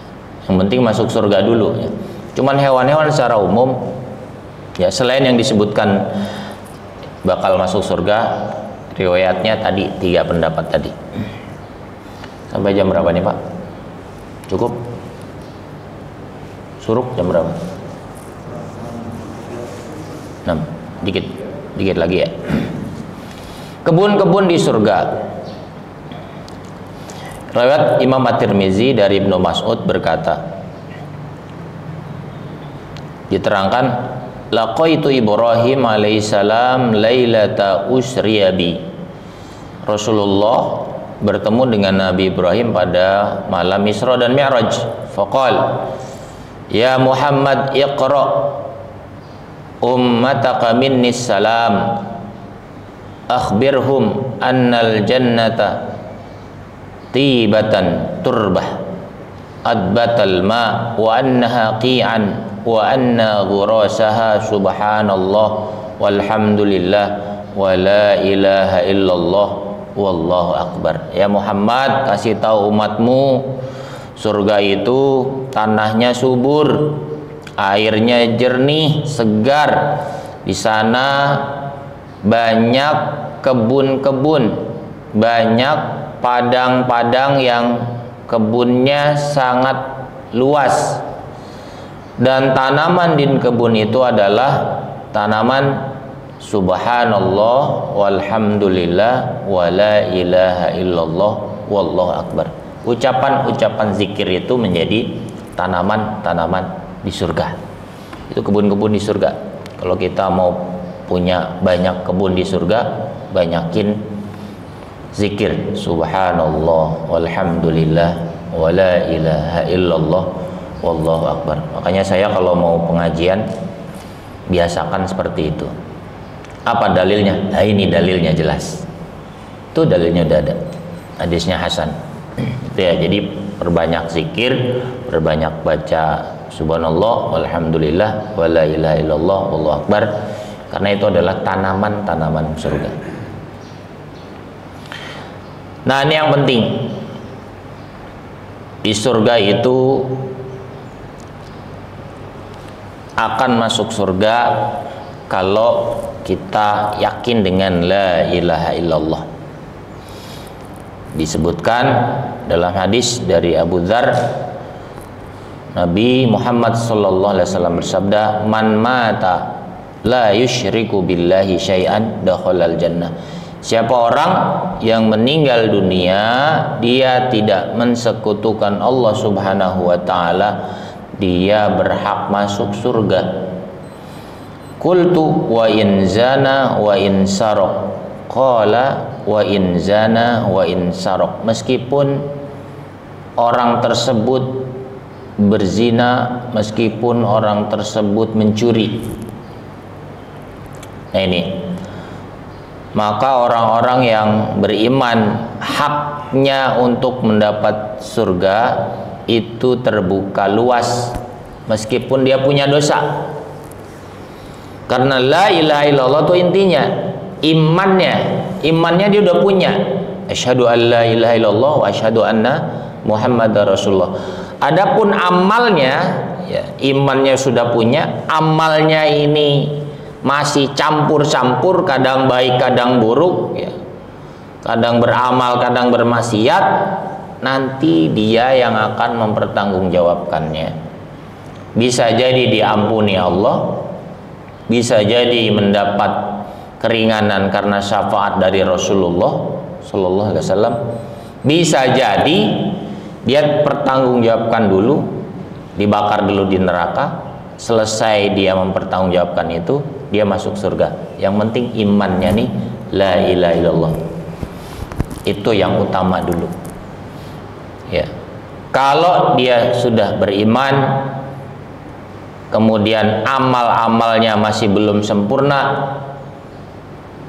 [SPEAKER 2] Yang penting masuk surga dulu ya. Cuman hewan-hewan secara umum ya, selain yang disebutkan bakal masuk surga, riwayatnya tadi 3 pendapat tadi. Sampai jam berapa nih, Pak? Cukup? Suruk jam berapa? 6. Dikit lagi ya. Kebun-kebun di surga. Riwayat Imam At-Tirmizi dari Ibnu Mas'ud berkata, diterangkan, laqaitu Ibrahim alaihissalam lailata usriyabi. Rasulullah bertemu dengan Nabi Ibrahim pada malam Isra dan Mi'raj. Faqal, ya Muhammad iqra ummataka minni salam akhbirhum annal jannata tibatan turbah adbatal ma wa annaha qi'an wa anna ghurasaha subhanallah walhamdulillah wa la ilaha illallah wallahu akbar. Ya Muhammad, kasih tahu umatmu, surga itu tanahnya subur, airnya jernih, segar. Di sana banyak kebun-kebun, banyak padang-padang yang kebunnya sangat luas, dan tanaman di kebun itu adalah tanaman subhanallah walhamdulillah wala ilaha illallah wallahu akbar. Ucapan-ucapan zikir itu menjadi tanaman-tanaman di surga. Itu kebun-kebun di surga. Kalau kita mau punya banyak kebun di surga, banyakin zikir subhanallah walhamdulillah wala ilaha illallah wallahu akbar. Makanya saya kalau mau pengajian biasakan seperti itu. Apa dalilnya? Nah, ini dalilnya jelas. Itu dalilnya udah ada. Hadisnya hasan. Itu ya, jadi perbanyak zikir, perbanyak baca subhanallah walhamdulillah wala ilaha illallah wallahu akbar, karena itu adalah tanaman-tanaman surga. Nah, ini yang penting. Di surga itu akan masuk surga kalau kita yakin dengan la ilaha illallah. Disebutkan dalam hadis dari Abu Dzar, Nabi Muhammad sallallahu alaihi wasallam bersabda, "Man mata la yusyriku billahi syai'an dakhalal jannah." Siapa orang yang meninggal dunia dia tidak mensekutukan Allah Subhanahu wa taala, dia berhak masuk surga. Qultu wa in zana wa in saraq. Qala wa in zana wa in saraq. Meskipun orang tersebut berzina, meskipun orang tersebut mencuri. Nah, ini. Maka orang-orang yang beriman haknya untuk mendapat surga itu terbuka luas meskipun dia punya dosa. Karena la ilaha illallah itu intinya imannya dia udah punya. Asyhadu an la ilaha illallah wa asyhadu anna Muhammadar Rasulullah. Adapun amalnya, ya, imannya sudah punya, amalnya ini masih campur-campur, kadang baik kadang buruk, ya. Kadang beramal kadang bermaksiat, nanti dia yang akan mempertanggungjawabkannya. Bisa jadi diampuni Allah, bisa jadi mendapat keringanan karena syafaat dari Rasulullah Sallallahu Alaihi Wasallam. Bisa jadi dia pertanggungjawabkan dulu, dibakar dulu di neraka. Selesai dia mempertanggungjawabkan itu, dia masuk surga. Yang penting imannya nih la ilaha illallah. Itu yang utama dulu. Ya. Kalau dia sudah beriman, kemudian amal-amalnya masih belum sempurna,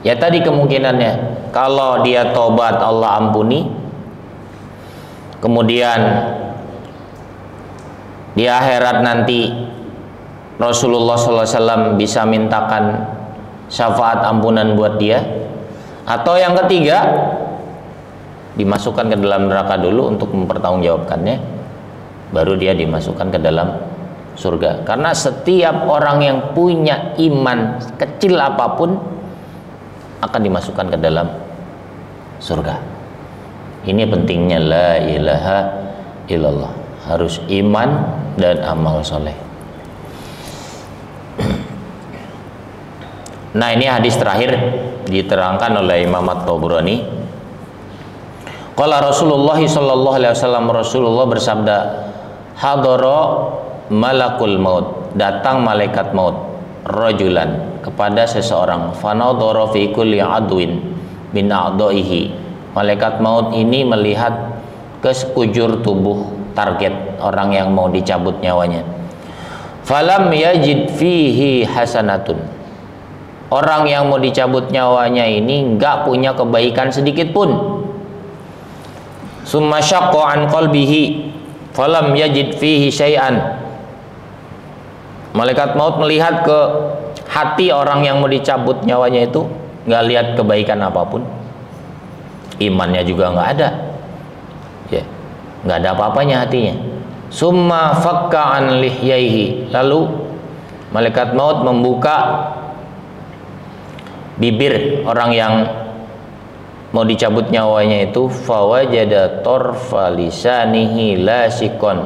[SPEAKER 2] ya tadi kemungkinannya kalau dia tobat Allah ampuni, kemudian di akhirat nanti Rasulullah SAW bisa mintakan syafaat ampunan buat dia. Atau yang ketiga, dimasukkan ke dalam neraka dulu untuk mempertanggungjawabkannya, baru dia dimasukkan ke dalam surga. Karena setiap orang yang punya iman kecil apapun akan dimasukkan ke dalam surga. Ini pentingnya la ilaha illallah. Harus iman dan amal soleh. Nah, ini hadis terakhir diterangkan oleh Imam At-Tabrani. Qala Rasulullah sallallahu alaihi wasallam, Rasulullah bersabda, hadara malakul maut, datang malaikat maut, rajulan, kepada seseorang, fanadhara fi kulli adwin min a'dha'ihi. Malaikat maut ini melihat ke sekujur tubuh target orang yang mau dicabut nyawanya. Falam yajid fihi hasanatun. Orang yang mau dicabut nyawanya ini enggak punya kebaikan sedikit pun. Summa syaqqa an qalbihi falam yajid fihi syai'an. Malaikat maut melihat ke hati orang yang mau dicabut nyawanya itu, enggak lihat kebaikan apapun. Imannya juga enggak ada. Ya, enggak ada apa-apanya hatinya. Summa fakka an lihyaihi. Lalu malaikat maut membuka bibir orang yang mau dicabut nyawanya itu, fawajada torfa lisanihi lasikon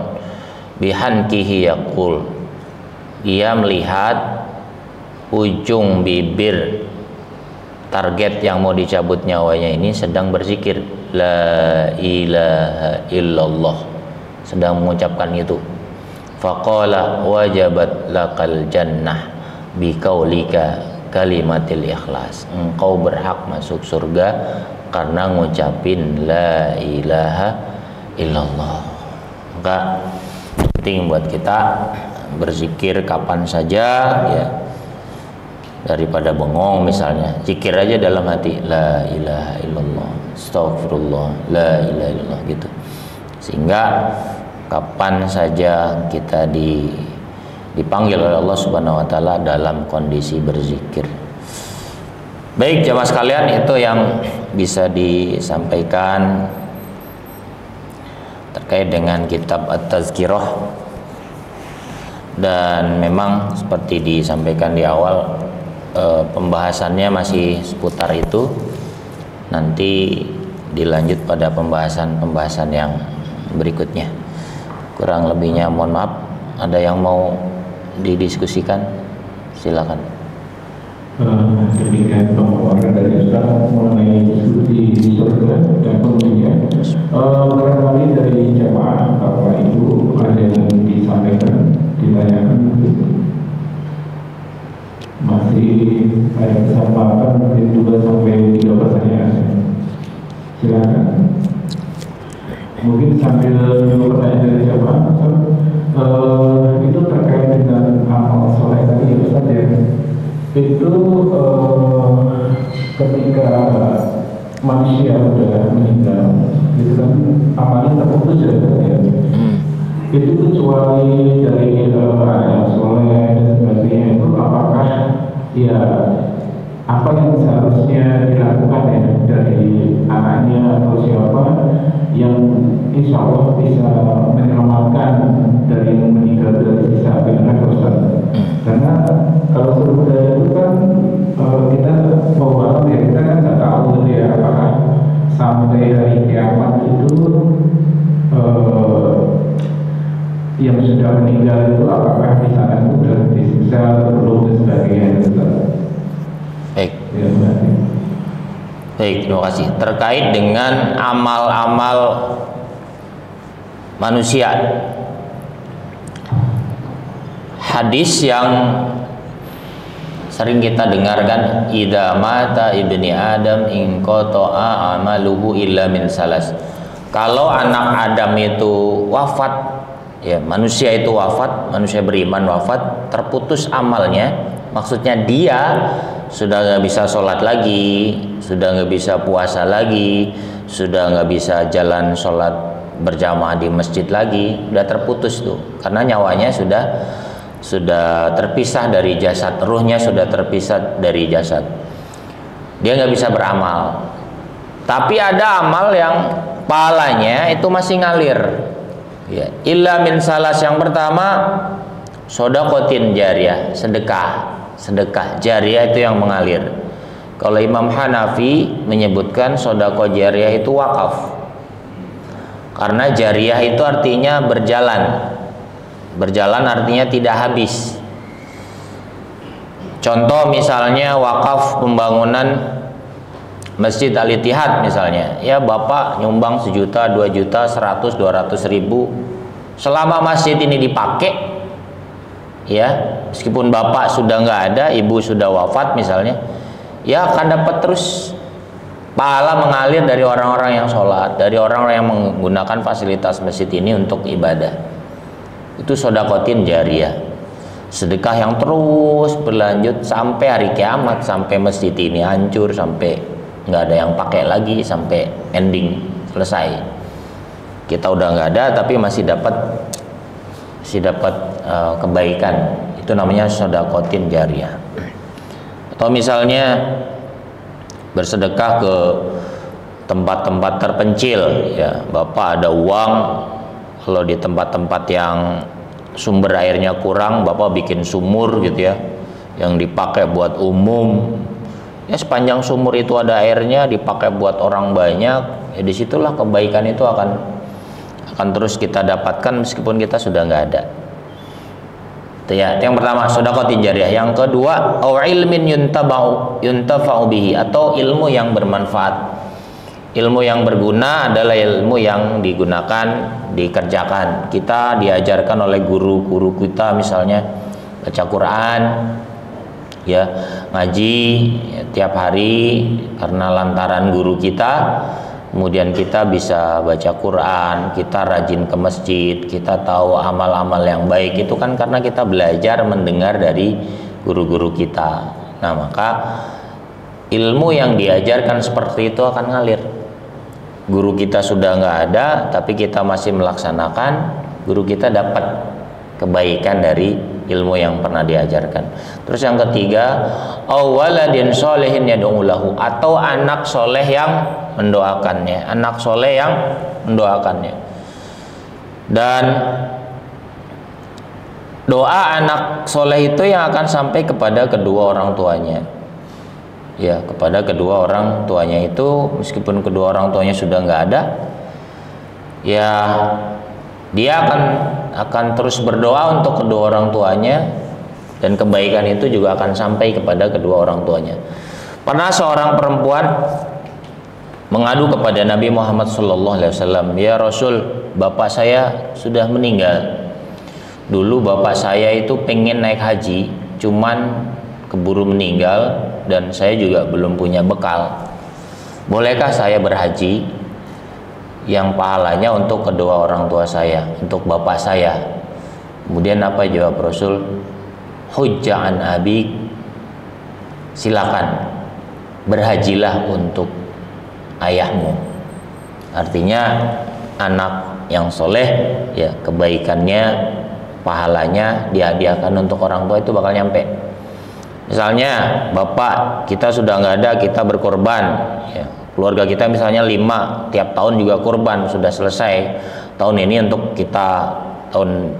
[SPEAKER 2] bihankihi yaqul, dia melihat ujung bibir target yang mau dicabut nyawanya ini sedang berzikir la ilaha illallah, sedang mengucapkan itu. Faqala wajabat lakal jannah biqaulika kalimatil ikhlas, engkau berhak masuk surga karena ngucapin la ilaha illallah. Maka penting buat kita berzikir kapan saja ya, daripada bengong misalnya, zikir aja dalam hati la ilaha illallah, astagfirullah, la ilaha illallah gitu, sehingga kapan saja kita dipanggil oleh Allah Subhanahu wa taala dalam kondisi berzikir. Baik jamaah sekalian, itu yang bisa disampaikan terkait dengan kitab At-Tazkirah. Dan memang seperti disampaikan di awal, pembahasannya masih seputar itu. Nanti dilanjut pada pembahasan yang berikutnya. Kurang lebihnya mohon maaf. Ada yang mau didiskusikan? Silakan.
[SPEAKER 1] Demikian pemaparan dari Ustaz mengenai diskusi di surga dan penghuninya. Barangkali dari jamaah Bapak Ibu ada yang disampaikan, ditanyakan, masih ada kesempatan mungkin 2 sampai 3 pertanyaan. Silakan. Mungkin sambil menunggu pertanyaan dari jamaah, itu terkait dengan amal soleh tadi Ustaz ya. Itu ketika manusia sudah meninggal, itu kan amalnya terputus ya. Itu kecuali dari amal soleh dan sebagainya, itu apakah ya apa yang seharusnya dilakukan ya dari anaknya atau siapa yang insya Allah bisa menyelamatkan dari meninggal dari sisa anak Ustaz? Karena kalau suruh budaya itu kan kita mau ya, kita kan nggak tahu ya apakah sampai hari kiamat itu yang sudah meninggal itu apakah di sana sudah disiksa belum dan sebagainya.
[SPEAKER 2] Baik.
[SPEAKER 1] Ya,
[SPEAKER 2] baik, terima kasih. Terkait dengan amal-amal manusia, hadis yang sering kita dengarkan, idza mata ibni adam in qata'a amaluhu illa min salas. Kalau anak Adam itu wafat, ya manusia itu wafat, manusia beriman wafat, terputus amalnya, maksudnya dia sudah nggak bisa sholat lagi, sudah nggak bisa puasa lagi, sudah nggak bisa jalan sholat berjamaah di masjid lagi, udah terputus tuh, karena nyawanya sudah terpisah dari jasad, ruhnya sudah terpisah dari jasad, dia nggak bisa beramal. Tapi ada amal yang pahalanya itu masih ngalir ya, illa min salas. Yang pertama shadaqatin jariyah, sedekah jariyah itu yang mengalir. Kalau Imam Hanafi menyebutkan sedekah jariyah itu wakaf, karena jariyah itu artinya berjalan artinya tidak habis. Contoh misalnya wakaf pembangunan Masjid Al-Ittihad misalnya, ya Bapak nyumbang 1 juta, 2 juta, 100, 200 ribu, selama masjid ini dipakai ya, meskipun Bapak sudah nggak ada, Ibu sudah wafat misalnya, ya akan dapat terus pahala mengalir dari orang-orang yang sholat, dari orang-orang yang menggunakan fasilitas masjid ini untuk ibadah. Itu shadaqatin jariyah, sedekah yang terus berlanjut sampai hari kiamat, sampai masjid ini hancur, sampai nggak ada yang pakai lagi, sampai ending selesai. Kita udah nggak ada tapi masih dapat kebaikan. Itu namanya shadaqatin jariyah. Atau misalnya bersedekah ke tempat-tempat terpencil ya, Bapak ada uang, kalau di tempat-tempat yang sumber airnya kurang, Bapak bikin sumur gitu ya, yang dipakai buat umum, Ya sepanjang sumur itu ada airnya, dipakai buat orang banyak, ya disitulah kebaikan itu akan terus kita dapatkan meskipun kita sudah nggak ada. Itu ya, yang pertama sedekah jariyah. Yang kedua, au ilmin yuntafa'u bihi, atau ilmu yang bermanfaat. Ilmu yang berguna adalah ilmu yang digunakan, dikerjakan. Kita diajarkan oleh guru-guru kita, misalnya baca Quran, ya ngaji ya, tiap hari karena lantaran guru kita. Kemudian kita bisa baca Quran, kita rajin ke masjid, kita tahu amal-amal yang baik, itu kan karena kita belajar mendengar dari guru-guru kita. Nah, maka ilmu yang diajarkan seperti itu akan ngalir. Guru kita sudah nggak ada, tapi kita masih melaksanakan, guru kita dapat kebaikan dari ilmu yang pernah diajarkan. Terus yang ketiga, awaladin solehin yad'u lahu, atau anak soleh yang mendoakannya, anak soleh yang mendoakannya. Dan doa anak soleh itu yang akan sampai kepada kedua orang tuanya. Ya, kepada kedua orang tuanya itu, meskipun kedua orang tuanya sudah nggak ada, ya dia akan terus berdoa untuk kedua orang tuanya, dan kebaikan itu juga akan sampai kepada kedua orang tuanya. Pernah seorang perempuan mengadu kepada Nabi Muhammad SAW, ya Rasul, bapak saya sudah meninggal. Dulu bapak saya itu pengen naik haji, cuman keburu meninggal, dan saya juga belum punya bekal. Bolehkah saya berhaji yang pahalanya untuk kedua orang tua saya, untuk bapak saya? Kemudian apa jawab Rasul? Hujja'an abik, silakan berhajilah untuk ayahmu. Artinya anak yang soleh, ya kebaikannya, pahalanya dihadiahkan untuk orang tua itu bakal nyampe. Misalnya bapak kita sudah nggak ada, kita berkorban, ya, keluarga kita misalnya 5, tiap tahun juga kurban, sudah selesai tahun ini untuk kita, tahun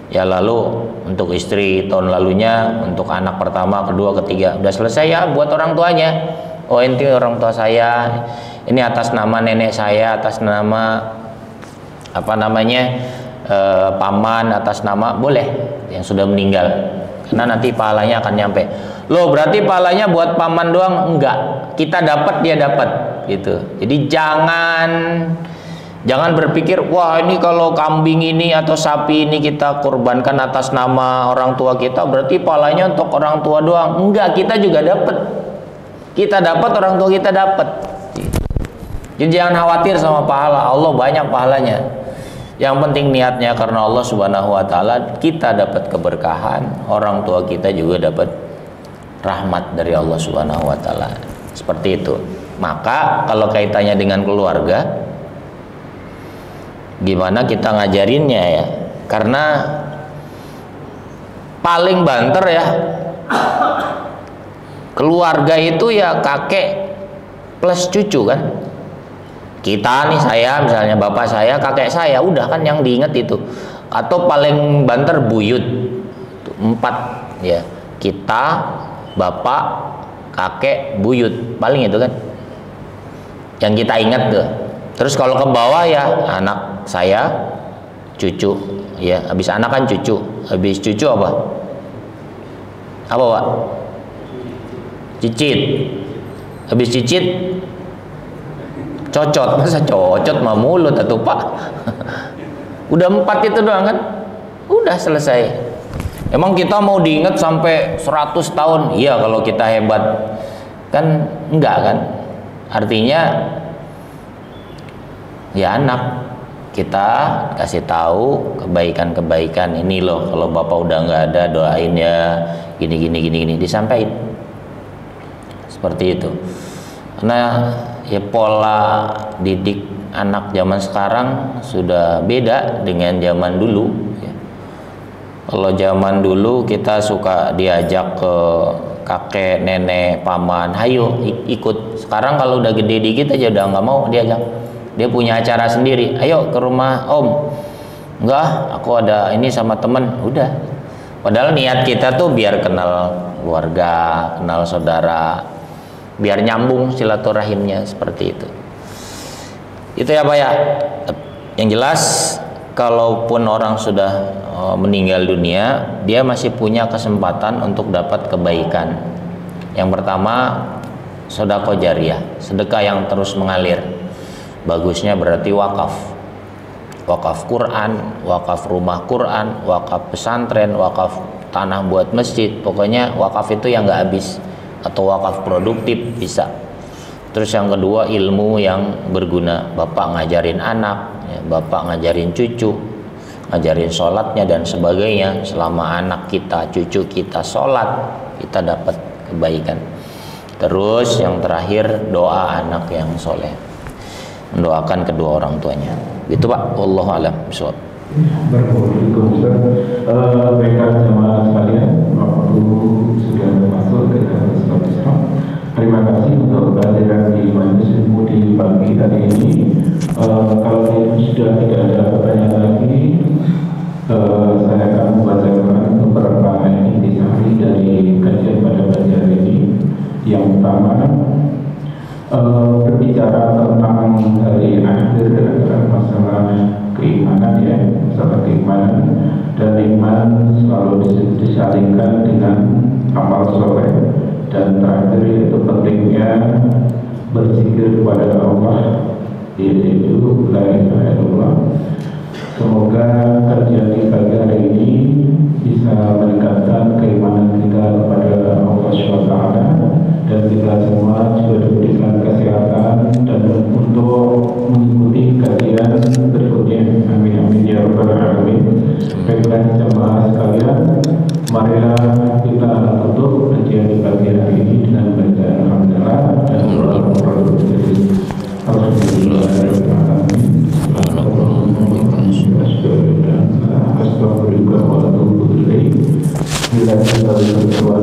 [SPEAKER 2] ya lalu untuk istri, tahun lalunya untuk anak pertama, kedua, ketiga, udah selesai ya buat orang tuanya. Oh ini orang tua saya, ini atas nama nenek saya, atas nama apa namanya paman, atas nama, boleh yang sudah meninggal, karena nanti pahalanya akan nyampe. Loh, berarti pahalanya buat paman doang? Enggak, kita dapat, dia dapat, gitu. Jadi jangan berpikir, wah ini kalau kambing ini atau sapi ini kita kurbankan atas nama orang tua kita, berarti pahalanya untuk orang tua doang. Enggak, kita juga dapat. Kita dapat, orang tua kita dapat. Gitu. Jadi jangan khawatir sama pahala, Allah banyak pahalanya. Yang penting niatnya karena Allah Subhanahu wa taala, kita dapat keberkahan, orang tua kita juga dapat rahmat dari Allah Subhanahu wa taala. Seperti itu. Maka kalau kaitannya dengan keluarga, gimana kita ngajarinnya ya? Karena paling banter ya, keluarga itu ya kakek plus cucu kan. Kita nih, saya misalnya, bapak saya, kakek saya, udah kan yang diingat itu. Atau paling banter buyut, 4 ya, kita, bapak, kakek, buyut, paling itu kan yang kita ingat tuh. Terus kalau ke bawah ya anak saya, cucu, ya habis anak kan cucu, habis cucu apa Pak? Cicit, habis cicit cocot. Masa cocot mah mulut atau Pak? Udah 4 itu doang kan, udah selesai. Emang kita mau diingat sampai 100 tahun? Iya kalau kita hebat. Kan enggak kan? Artinya ya anak kita kasih tahu kebaikan-kebaikan ini loh, kalau bapak udah nggak ada doain ya, gini disampaikan. Seperti itu. Karena ya pola didik anak zaman sekarang sudah beda dengan zaman dulu ya. Kalau zaman dulu kita suka diajak ke kakek, nenek, paman, hayo ikut. Sekarang kalau udah gede dikit aja udah nggak mau diajak. Dia punya acara sendiri, ayo ke rumah om. Enggak, aku ada ini sama temen. Udah. Padahal niat kita tuh biar kenal keluarga, kenal saudara. biar nyambung silaturahimnya seperti itu. Itu ya Pak ya. Yang jelas kalaupun orang sudah meninggal dunia, dia masih punya kesempatan untuk dapat kebaikan. Yang pertama, sedekah jariyah, sedekah yang terus mengalir. Bagusnya berarti wakaf. Wakaf Quran, wakaf rumah Quran, wakaf pesantren, wakaf tanah buat masjid. Pokoknya wakaf itu yang nggak habis, atau wakaf produktif bisa. Terus yang kedua, ilmu yang berguna. Bapak ngajarin anak, ya, bapak ngajarin cucu, ngajarin sholatnya dan sebagainya. Selama anak kita, cucu kita sholat, kita dapat kebaikan. Terus yang terakhir, doa anak yang soleh, mendoakan kedua orang tuanya. Gitu Pak, wallahu a'lam bishawab.
[SPEAKER 1] Baiklah jemaah sekalian, waktu sudah masuk ke sholat Isra. Terima kasih untuk kehadiran di majelis ilmu di pagi hari ini. Kalau sudah tidak ada pertanyaan lagi, saya akan membacakan beberapa intisari dari kajian pada pagi hari ini. Yang pertama, berbicara tentang hari akhir adalah masalah keimanan ya, masalah keimanan, dan iman selalu disaringkan dengan amal soleh. Dan terakhir itu pentingnya berzikir kepada Allah, yaitu la ilaha illallah. Semoga kajian di pagi hari ini bisa meningkatkan keimanan kita kepada Allah SWT, dan kita semua juga diberikan kesehatan dan untuk mengikuti kajian berikutnya. Amin amin ya rabbal alamin. Baiklah jemaah sekalian, marilah kita tutup kajian di pagi hari ini dengan baca alhamdulillah dan doa Astagfirullah wa atubu ilaih. Bila kita berdoa